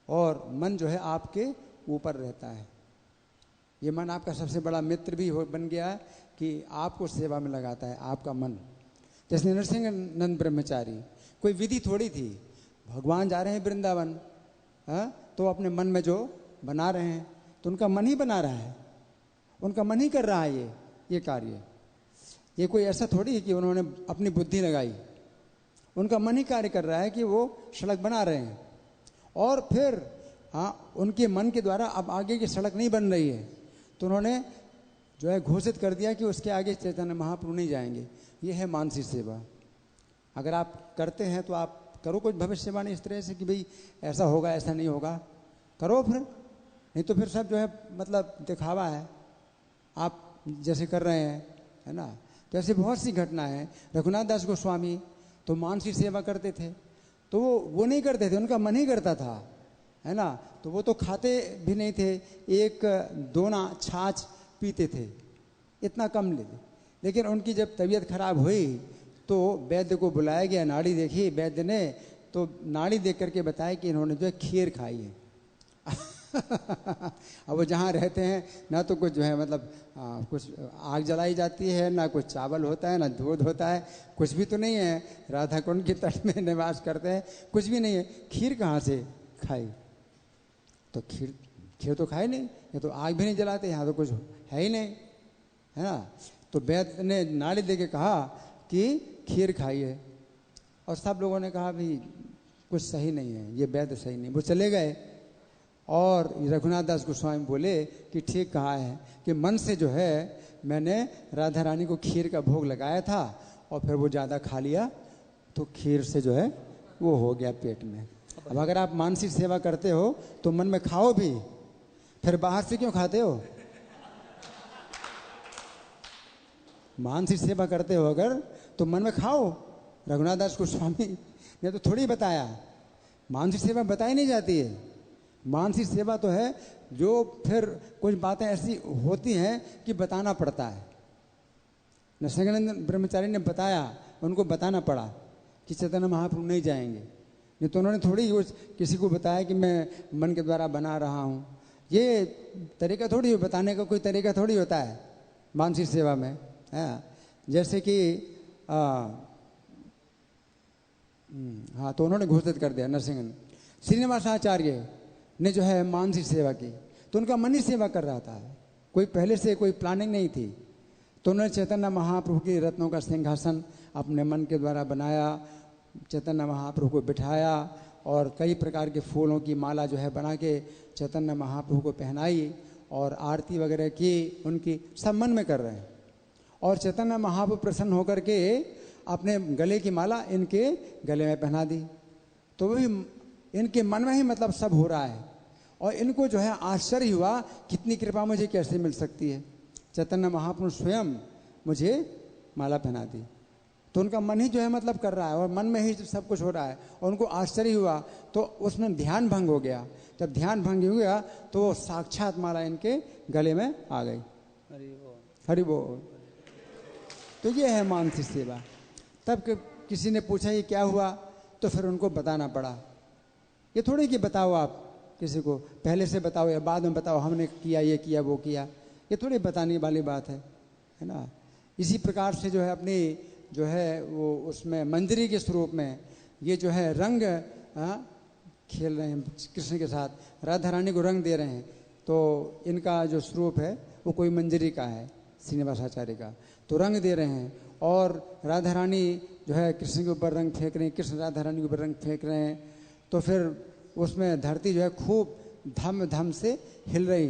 और मन जो है आपके ऊपर रहता है। ये मन आपका सबसे बड़ा मित्र भी बन गया है कि आपको सेवा में लगाता है, आपका मन। जैसे नरसिंह नंद ब्रह्मचारी, कोई विधि थोड़ी थी। भगवान जा रहे हैं वृंदावन, तो अपने मन में जो बना रहे हैं, तो उनका मन ही बना रहा है, उनका मन ही कर रहा है ये कार्य। ये कोई ऐसा थोड़ी है कि उन्होंने अपनी बुद्धि लगाई, उनका मन ही कार्य कर रहा है कि वो सड़क बना रहे हैं। और फिर उनके मन के द्वारा अब आगे की सड़क नहीं बन रही है, तो उन्होंने जो है घोषित कर दिया कि उसके आगे चैतन्य महाप्रभु नहीं जाएंगे। ये है मानसिक सेवा। अगर आप करते हैं तो आप करो कुछ भविष्यवाणी इस तरह से कि भाई ऐसा होगा, ऐसा नहीं होगा, करो फिर। नहीं तो फिर सब जो है मतलब दिखावा है, आप जैसे कर रहे हैं, है ना। तो ऐसी बहुत सी घटना है। रघुनाथ दास गोस्वामी तो मानसिक सेवा करते थे, तो वो नहीं करते थे, उनका मन ही करता था, है ना। तो वो तो खाते भी नहीं थे, 1-2 छाछ पीते थे, इतना कम लेकिन उनकी जब तबीयत खराब हुई तो वैद्य को बुलाया गया, नाड़ी देखी वैद्य ने, तो नाड़ी देख करके बताया कि इन्होंने जो है खीर खाई है अब वो जहाँ रहते हैं ना तो कुछ जो है मतलब कुछ आग जलाई जाती है, ना कुछ चावल होता है, ना दूध होता है, कुछ भी तो नहीं है। राधा कुंड के तट में निवास करते हैं, कुछ भी नहीं है, खीर कहाँ से खाई। तो खीर तो खाई नहीं, ये तो आग भी नहीं जलाते, यहाँ तो कुछ है ही नहीं, है ना। तो वैद्य ने नाड़ी दे के कहा कि खीर खाई है, और सब लोगों ने कहा भी कुछ सही नहीं है, ये वैद्य सही नहीं। वो चले गए, और रघुनाथ दास गोस्वामी बोले कि ठीक कहा है कि मन से जो है मैंने राधा रानी को खीर का भोग लगाया था, और फिर वो ज़्यादा खा लिया, तो खीर से जो है वो हो गया पेट में। अब अगर आप मानसिक सेवा करते हो तो मन में खाओ भी, फिर बाहर से क्यों खाते हो। मानसिक सेवा करते हो अगर तो मन में खाओ। रघुनाथ दास गोस्वामी ने तो थोड़ी बताया, मानसिक सेवा बताई नहीं जाती है। मानसिक सेवा तो है जो फिर कुछ बातें ऐसी होती हैं कि बताना पड़ता है। नरसिंहानंद ब्रह्मचारी ने बताया, उनको बताना पड़ा कि चैतन्य महाप्रभु नहीं जाएंगे, नहीं तो उन्होंने थोड़ी किसी को बताया कि मैं मन के द्वारा बना रहा हूँ। ये तरीका थोड़ी हो, बताने का कोई तरीका थोड़ी होता है मानसिक सेवा में। जैसे कि हाँ, तो उन्होंने घोषित कर दिया नरसिंहन। श्रीनिवासाचार्य ने जो है मानसिक सेवा की, तो उनका मन ही सेवा कर रहा था, कोई पहले से कोई प्लानिंग नहीं थी। तो उन्होंने चैतन्य महाप्रभु की रत्नों का सिंहासन अपने मन के द्वारा बनाया, चैतन्य महाप्रभु को बिठाया और कई प्रकार के फूलों की माला जो है बना के चैतन्य महाप्रभु को पहनाई और आरती वगैरह की, उनकी सब मन में कर रहे हैं। और चैतन्य महाप्रभु प्रसन्न होकर के अपने गले की माला इनके गले में पहना दी। तो वही इनके मन में ही मतलब सब हो रहा है और इनको जो है आश्चर्य हुआ, कितनी कृपा मुझे कैसे मिल सकती है, चैतन्य महाप्रभु स्वयं मुझे माला पहना दी। तो उनका मन ही जो है मतलब कर रहा है और मन में ही सब कुछ हो रहा है और उनको आश्चर्य हुआ, तो उसमें ध्यान भंग हो गया। जब ध्यान भंग हो गया तो साक्षात माला इनके गले में आ गई। हरि बोल। तो ये है मानसिक सेवा। तब किसी ने पूछा ये क्या हुआ, तो फिर उनको बताना पड़ा। ये थोड़ी कि बताओ आप किसी को, पहले से बताओ या बाद में बताओ हमने किया, ये किया, वो किया, ये थोड़ी बताने वाली बात है ना। इसी प्रकार से जो है अपनी जो है वो उसमें मंजरी के स्वरूप में ये जो है रंग खेल रहे हैं कृष्ण के साथ, राधा रानी को रंग दे रहे हैं। तो इनका जो स्वरूप है वो कोई मंजरी का है, श्रीनिवासाचार्य का, तो रंग दे रहे हैं। और राधा रानी जो है कृष्ण के ऊपर रंग फेंक रहे हैं, कृष्ण राधा रानी के ऊपर रंग फेंक रहे हैं। तो फिर उसमें धरती जो है खूब धम धम से हिल रही।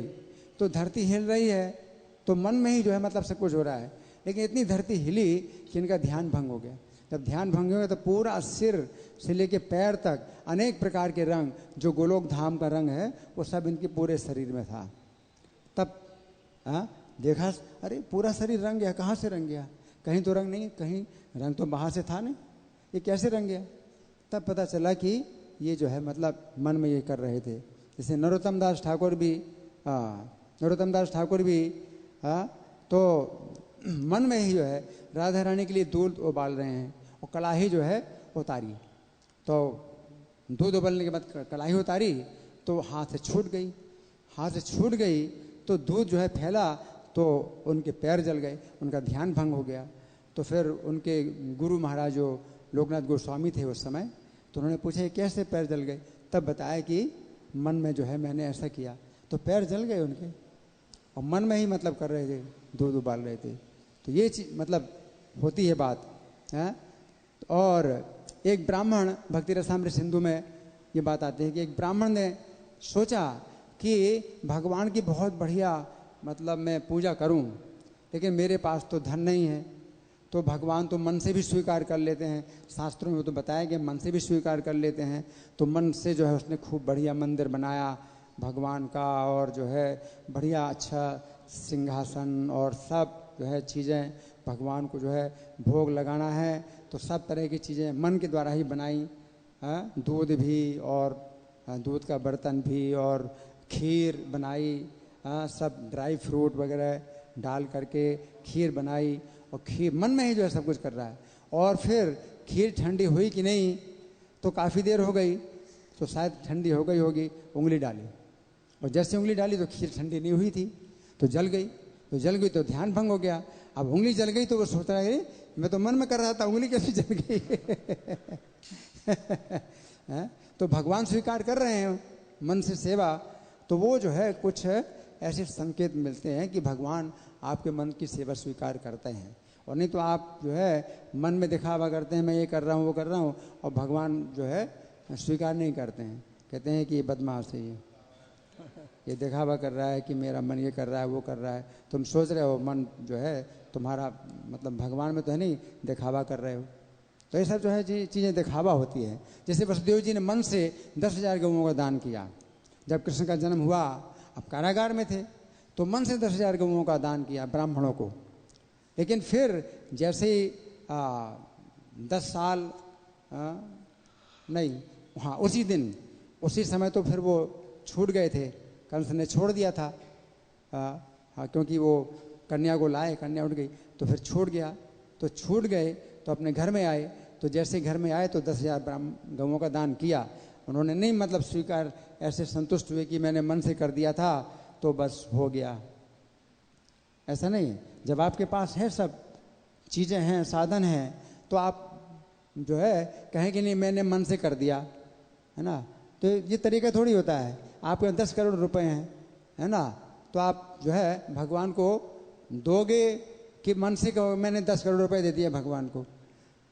तो धरती हिल रही है तो मन में ही जो है मतलब सब कुछ हो रहा है, लेकिन इतनी धरती हिली कि इनका ध्यान भंग हो गया। जब ध्यान भंग हो गया तो पूरा सिर से लेके पैर तक अनेक प्रकार के रंग, जो गोलोक धाम का रंग है वो सब इनके पूरे शरीर में था। तब देखा, अरे पूरा शरीर रंग गया, कहाँ से रंग गया, कहीं तो रंग नहीं, कहीं रंग तो बाहर से था नहीं, ये कैसे रंग गया। तब पता चला कि ये जो है मतलब मन में ये कर रहे थे। जैसे नरोत्तम दास ठाकुर भी तो मन में ही जो है राधा रानी के लिए दूध उबाल रहे हैं और कड़ाही जो है उतारी। तो दूध उबालने के बाद कड़ाही उतारी तो हाथ से छूट गई तो दूध जो है फैला तो उनके पैर जल गए, उनका ध्यान भंग हो गया। तो फिर उनके गुरु महाराज जो लोकनाथ गोस्वामी थे उस समय, तो उन्होंने पूछा कैसे पैर जल गए। तब बताया कि मन में जो है मैंने ऐसा किया, तो पैर जल गए उनके, और मन में ही मतलब कर रहे थे, दूध उबाल रहे थे। तो ये चीज मतलब होती है बात है। और एक ब्राह्मण, भक्ति रसामृत सिंधु में ये बात आती है कि एक ब्राह्मण ने सोचा कि भगवान की बहुत बढ़िया मतलब मैं पूजा करूं, लेकिन मेरे पास तो धन नहीं है। तो भगवान तो मन से भी स्वीकार कर लेते हैं, शास्त्रों में तो बताया कि मन से भी स्वीकार कर लेते हैं। तो मन से जो है उसने खूब बढ़िया मंदिर बनाया भगवान का, और जो है बढ़िया अच्छा सिंहासन और सब जो है चीज़ें भगवान को जो है भोग लगाना है, तो सब तरह की चीज़ें मन के द्वारा ही बनाई। दूध भी और दूध का बर्तन भी और खीर बनाई, सब ड्राई फ्रूट वगैरह डाल करके खीर बनाई, और खीर मन में ही जो है सब कुछ कर रहा है। और फिर खीर ठंडी हुई कि नहीं, तो काफ़ी देर हो गई, तो शायद ठंडी हो गई होगी, उंगली डाली, और जैसे उंगली डाली तो खीर ठंडी नहीं हुई थी, तो जल गई तो ध्यान भंग हो गया। अब उंगली जल गई तो वो सोच रहा है मैं तो मन में कर रहा था, उंगली कैसे जल गई। तो भगवान स्वीकार कर रहे हैं मन से सेवा, तो वो जो है कुछ ऐसे संकेत मिलते हैं कि भगवान आपके मन की सेवा स्वीकार करते हैं। और नहीं तो आप जो है मन में दिखावा करते हैं, मैं ये कर रहा हूँ वो कर रहा हूँ, और भगवान जो है स्वीकार नहीं करते हैं, कहते हैं कि ये बदमाश है, ये दिखावा कर रहा है कि मेरा मन ये कर रहा है वो कर रहा है। तुम सोच रहे हो मन जो है तुम्हारा मतलब भगवान में तो है नहीं, दिखावा कर रहे हो। तो ये सब जो है चीज़ें दिखावा होती है। जैसे वसुदेव जी ने मन से 10,000 गऊओं का दान किया जब कृष्ण का जन्म हुआ। अब कारागार में थे तो मन से 10,000 गऊओं का दान किया ब्राह्मणों को। लेकिन फिर जैसे ही 10 साल नहीं, हाँ उसी दिन उसी समय तो फिर वो छूट गए थे, कंस ने छोड़ दिया था। हाँ, क्योंकि वो कन्या को लाए, कन्या उठ गई तो फिर छूट गया। तो छूट गए तो अपने घर में आए, तो जैसे घर में आए तो 10,000 गौओं का दान किया। उन्होंने नहीं मतलब स्वीकार, ऐसे संतुष्ट हुए कि मैंने मन से कर दिया था तो बस हो गया। ऐसा नहीं, जब आपके पास है सब चीज़ें हैं, साधन हैं, तो आप जो है कहें कि नहीं मैंने मन से कर दिया, है ना। तो ये तरीका थोड़ी होता है। आपके 10 करोड़ रुपए हैं, है ना, तो आप जो है भगवान को दोगे कि मन से कहो मैंने 10 करोड़ रुपए दे दिए भगवान को,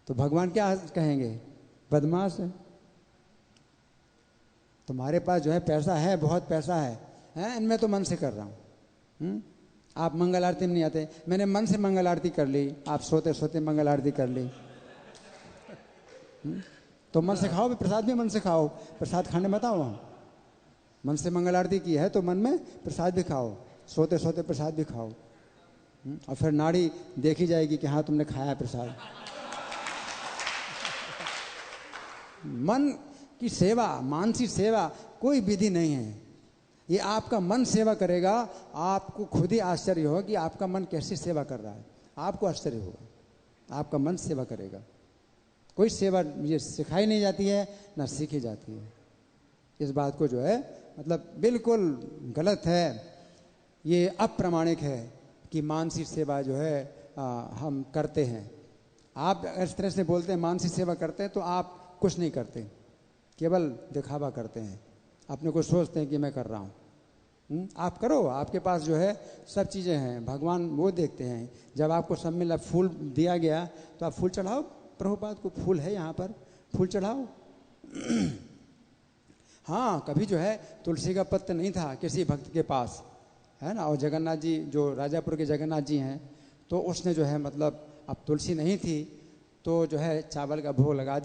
तो भगवान क्या कहेंगे, बदमाश है, तुम्हारे पास जो है पैसा है, बहुत पैसा है, इनमें तो मन से कर रहा हूँ। आप मंगल आरती में नहीं आते, मैंने मन से मंगल आरती कर ली, आप सोते सोते मंगल आरती कर ली। तो मन से खाओ भी, प्रसाद भी मन से खाओ, प्रसाद खाने बताओ वहाँ, मन से मंगल आरती की है तो मन में प्रसाद भी खाओ, सोते सोते प्रसाद भी खाओ, और फिर नाड़ी देखी जाएगी कि हाँ तुमने खाया है प्रसाद। मन की सेवा, मानसिक सेवा कोई विधि नहीं है, ये आपका मन सेवा करेगा। आपको खुद ही आश्चर्य होगा कि आपका मन कैसी सेवा कर रहा है, आपको आश्चर्य होगा, आपका मन सेवा करेगा। कोई सेवा ये सिखाई नहीं जाती है, ना सीखी जाती है। इस बात को जो है मतलब बिल्कुल गलत है, ये अप्रामाणिक है कि मानसिक सेवा जो है हम करते हैं। आप इस तरह से बोलते हैं मानसिक सेवा करते हैं, तो आप कुछ नहीं करते, केवल दिखावा करते हैं, अपने को सोचते हैं कि मैं कर रहा हूँ। आप करो, आपके पास जो है सब चीज़ें हैं, भगवान वो देखते हैं। जब आपको सब मिला, फूल दिया गया तो आप फूल चढ़ाओ, प्रभुपाद को फूल है यहाँ पर, फूल चढ़ाओ। हाँ, कभी जो है तुलसी का पत्र नहीं था किसी भक्त के पास, है ना, और जगन्नाथ जी जो राजापुर के जगन्नाथ जी हैं, तो उसने जो है मतलब अब तुलसी नहीं थी तो जो है चावल का भोग लगा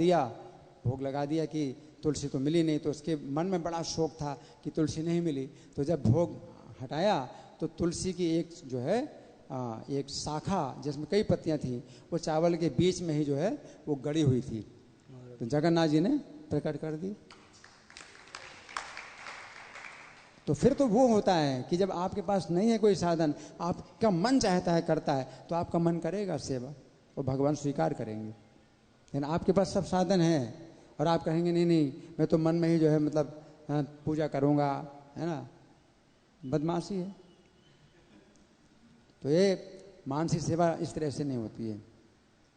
दिया कि तुलसी तो मिली नहीं। तो उसके मन में बड़ा शौक था कि तुलसी नहीं मिली, तो जब भोग हटाया तो तुलसी की एक जो है एक शाखा जिसमें कई पत्तियां थी, वो चावल के बीच में ही जो है वो गड़ी हुई थी, तो जगन्नाथ जी ने प्रकट कर दी। तो फिर तो वो होता है कि जब आपके पास नहीं है कोई साधन, आपका मन चाहता है करता है, तो आपका मन करेगा सेवा और भगवान स्वीकार करेंगे। लेकिन आपके पास सब साधन हैं और आप कहेंगे नहीं नहीं मैं तो मन में ही जो है मतलब पूजा करूँगा, है ना, बदमाशी है। तो ये मानसिक सेवा इस तरह से नहीं होती है।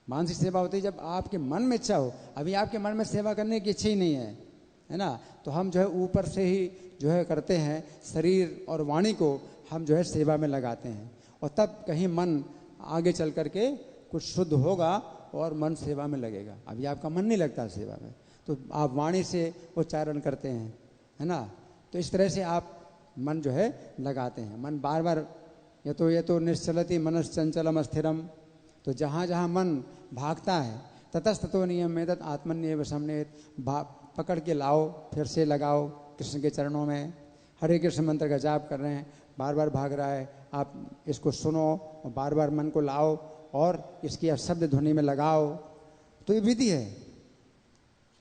मानसिक सेवा होती है जब आपके मन में इच्छा हो। अभी आपके मन में सेवा करने की इच्छा ही नहीं है ना, तो हम जो है ऊपर से ही जो है करते हैं, शरीर और वाणी को हम जो है सेवा में लगाते हैं, और तब कहीं मन आगे चल करके कुछ शुद्ध होगा और मन सेवा में लगेगा। अभी आपका मन नहीं लगता सेवा में, तो आप वाणी से उच्चारण करते हैं, है ना, तो इस तरह से आप मन जो है लगाते हैं। मन बार बार ये तो निश्चलति मनश्चंचलम स्थिरम, तो जहाँ जहाँ मन भागता है ततस्ततो नियम्येतत् आत्मन्येव सम्येत, पकड़ के लाओ, फिर से लगाओ कृष्ण के चरणों में। हरे कृष्ण मंत्र का जाप कर रहे हैं, बार बार भाग रहा है, आप इसको सुनो और बार बार मन को लाओ और इसकी शब्द ध्वनि में लगाओ। तो ये विधि है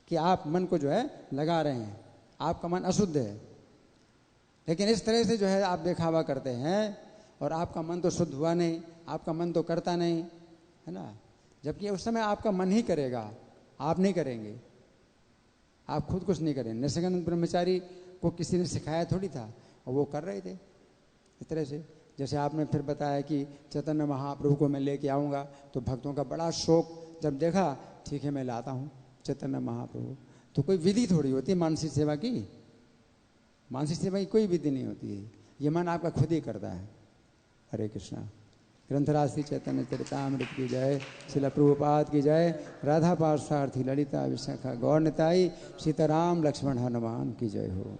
कि आप मन को जो है लगा रहे हैं, आपका मन अशुद्ध है, लेकिन इस तरह से जो है आप दिखावा करते हैं और आपका मन तो शुद्ध हुआ नहीं, आपका मन तो करता नहीं, है ना। जबकि उस समय आपका मन ही करेगा, आप नहीं करेंगे, आप खुद कुछ नहीं करेंगे। निशिकानंद ब्रह्मचारी को किसी ने सिखाया थोड़ी था, और वो कर रहे थे इस तरह से। जैसे आपने फिर बताया कि चैतन्य महाप्रभु को मैं लेके आऊँगा, तो भक्तों का बड़ा शौक जब देखा, ठीक है मैं लाता हूँ चैतन्य महाप्रभु। तो कोई विधि थोड़ी होती है मानसिक सेवा की, मानसिक सेवा की कोई विधि नहीं होती है, ये मन आपका खुद ही करता है। हरे कृष्णा। ग्रंथराज श्री चैतन्य चरितामृत की जय, श्रील प्रभुपाद की जय, राधा पार्षार्थी ललिता विशाखा गौर निताई, सीताराम लक्ष्मण हनुमान की जय हो।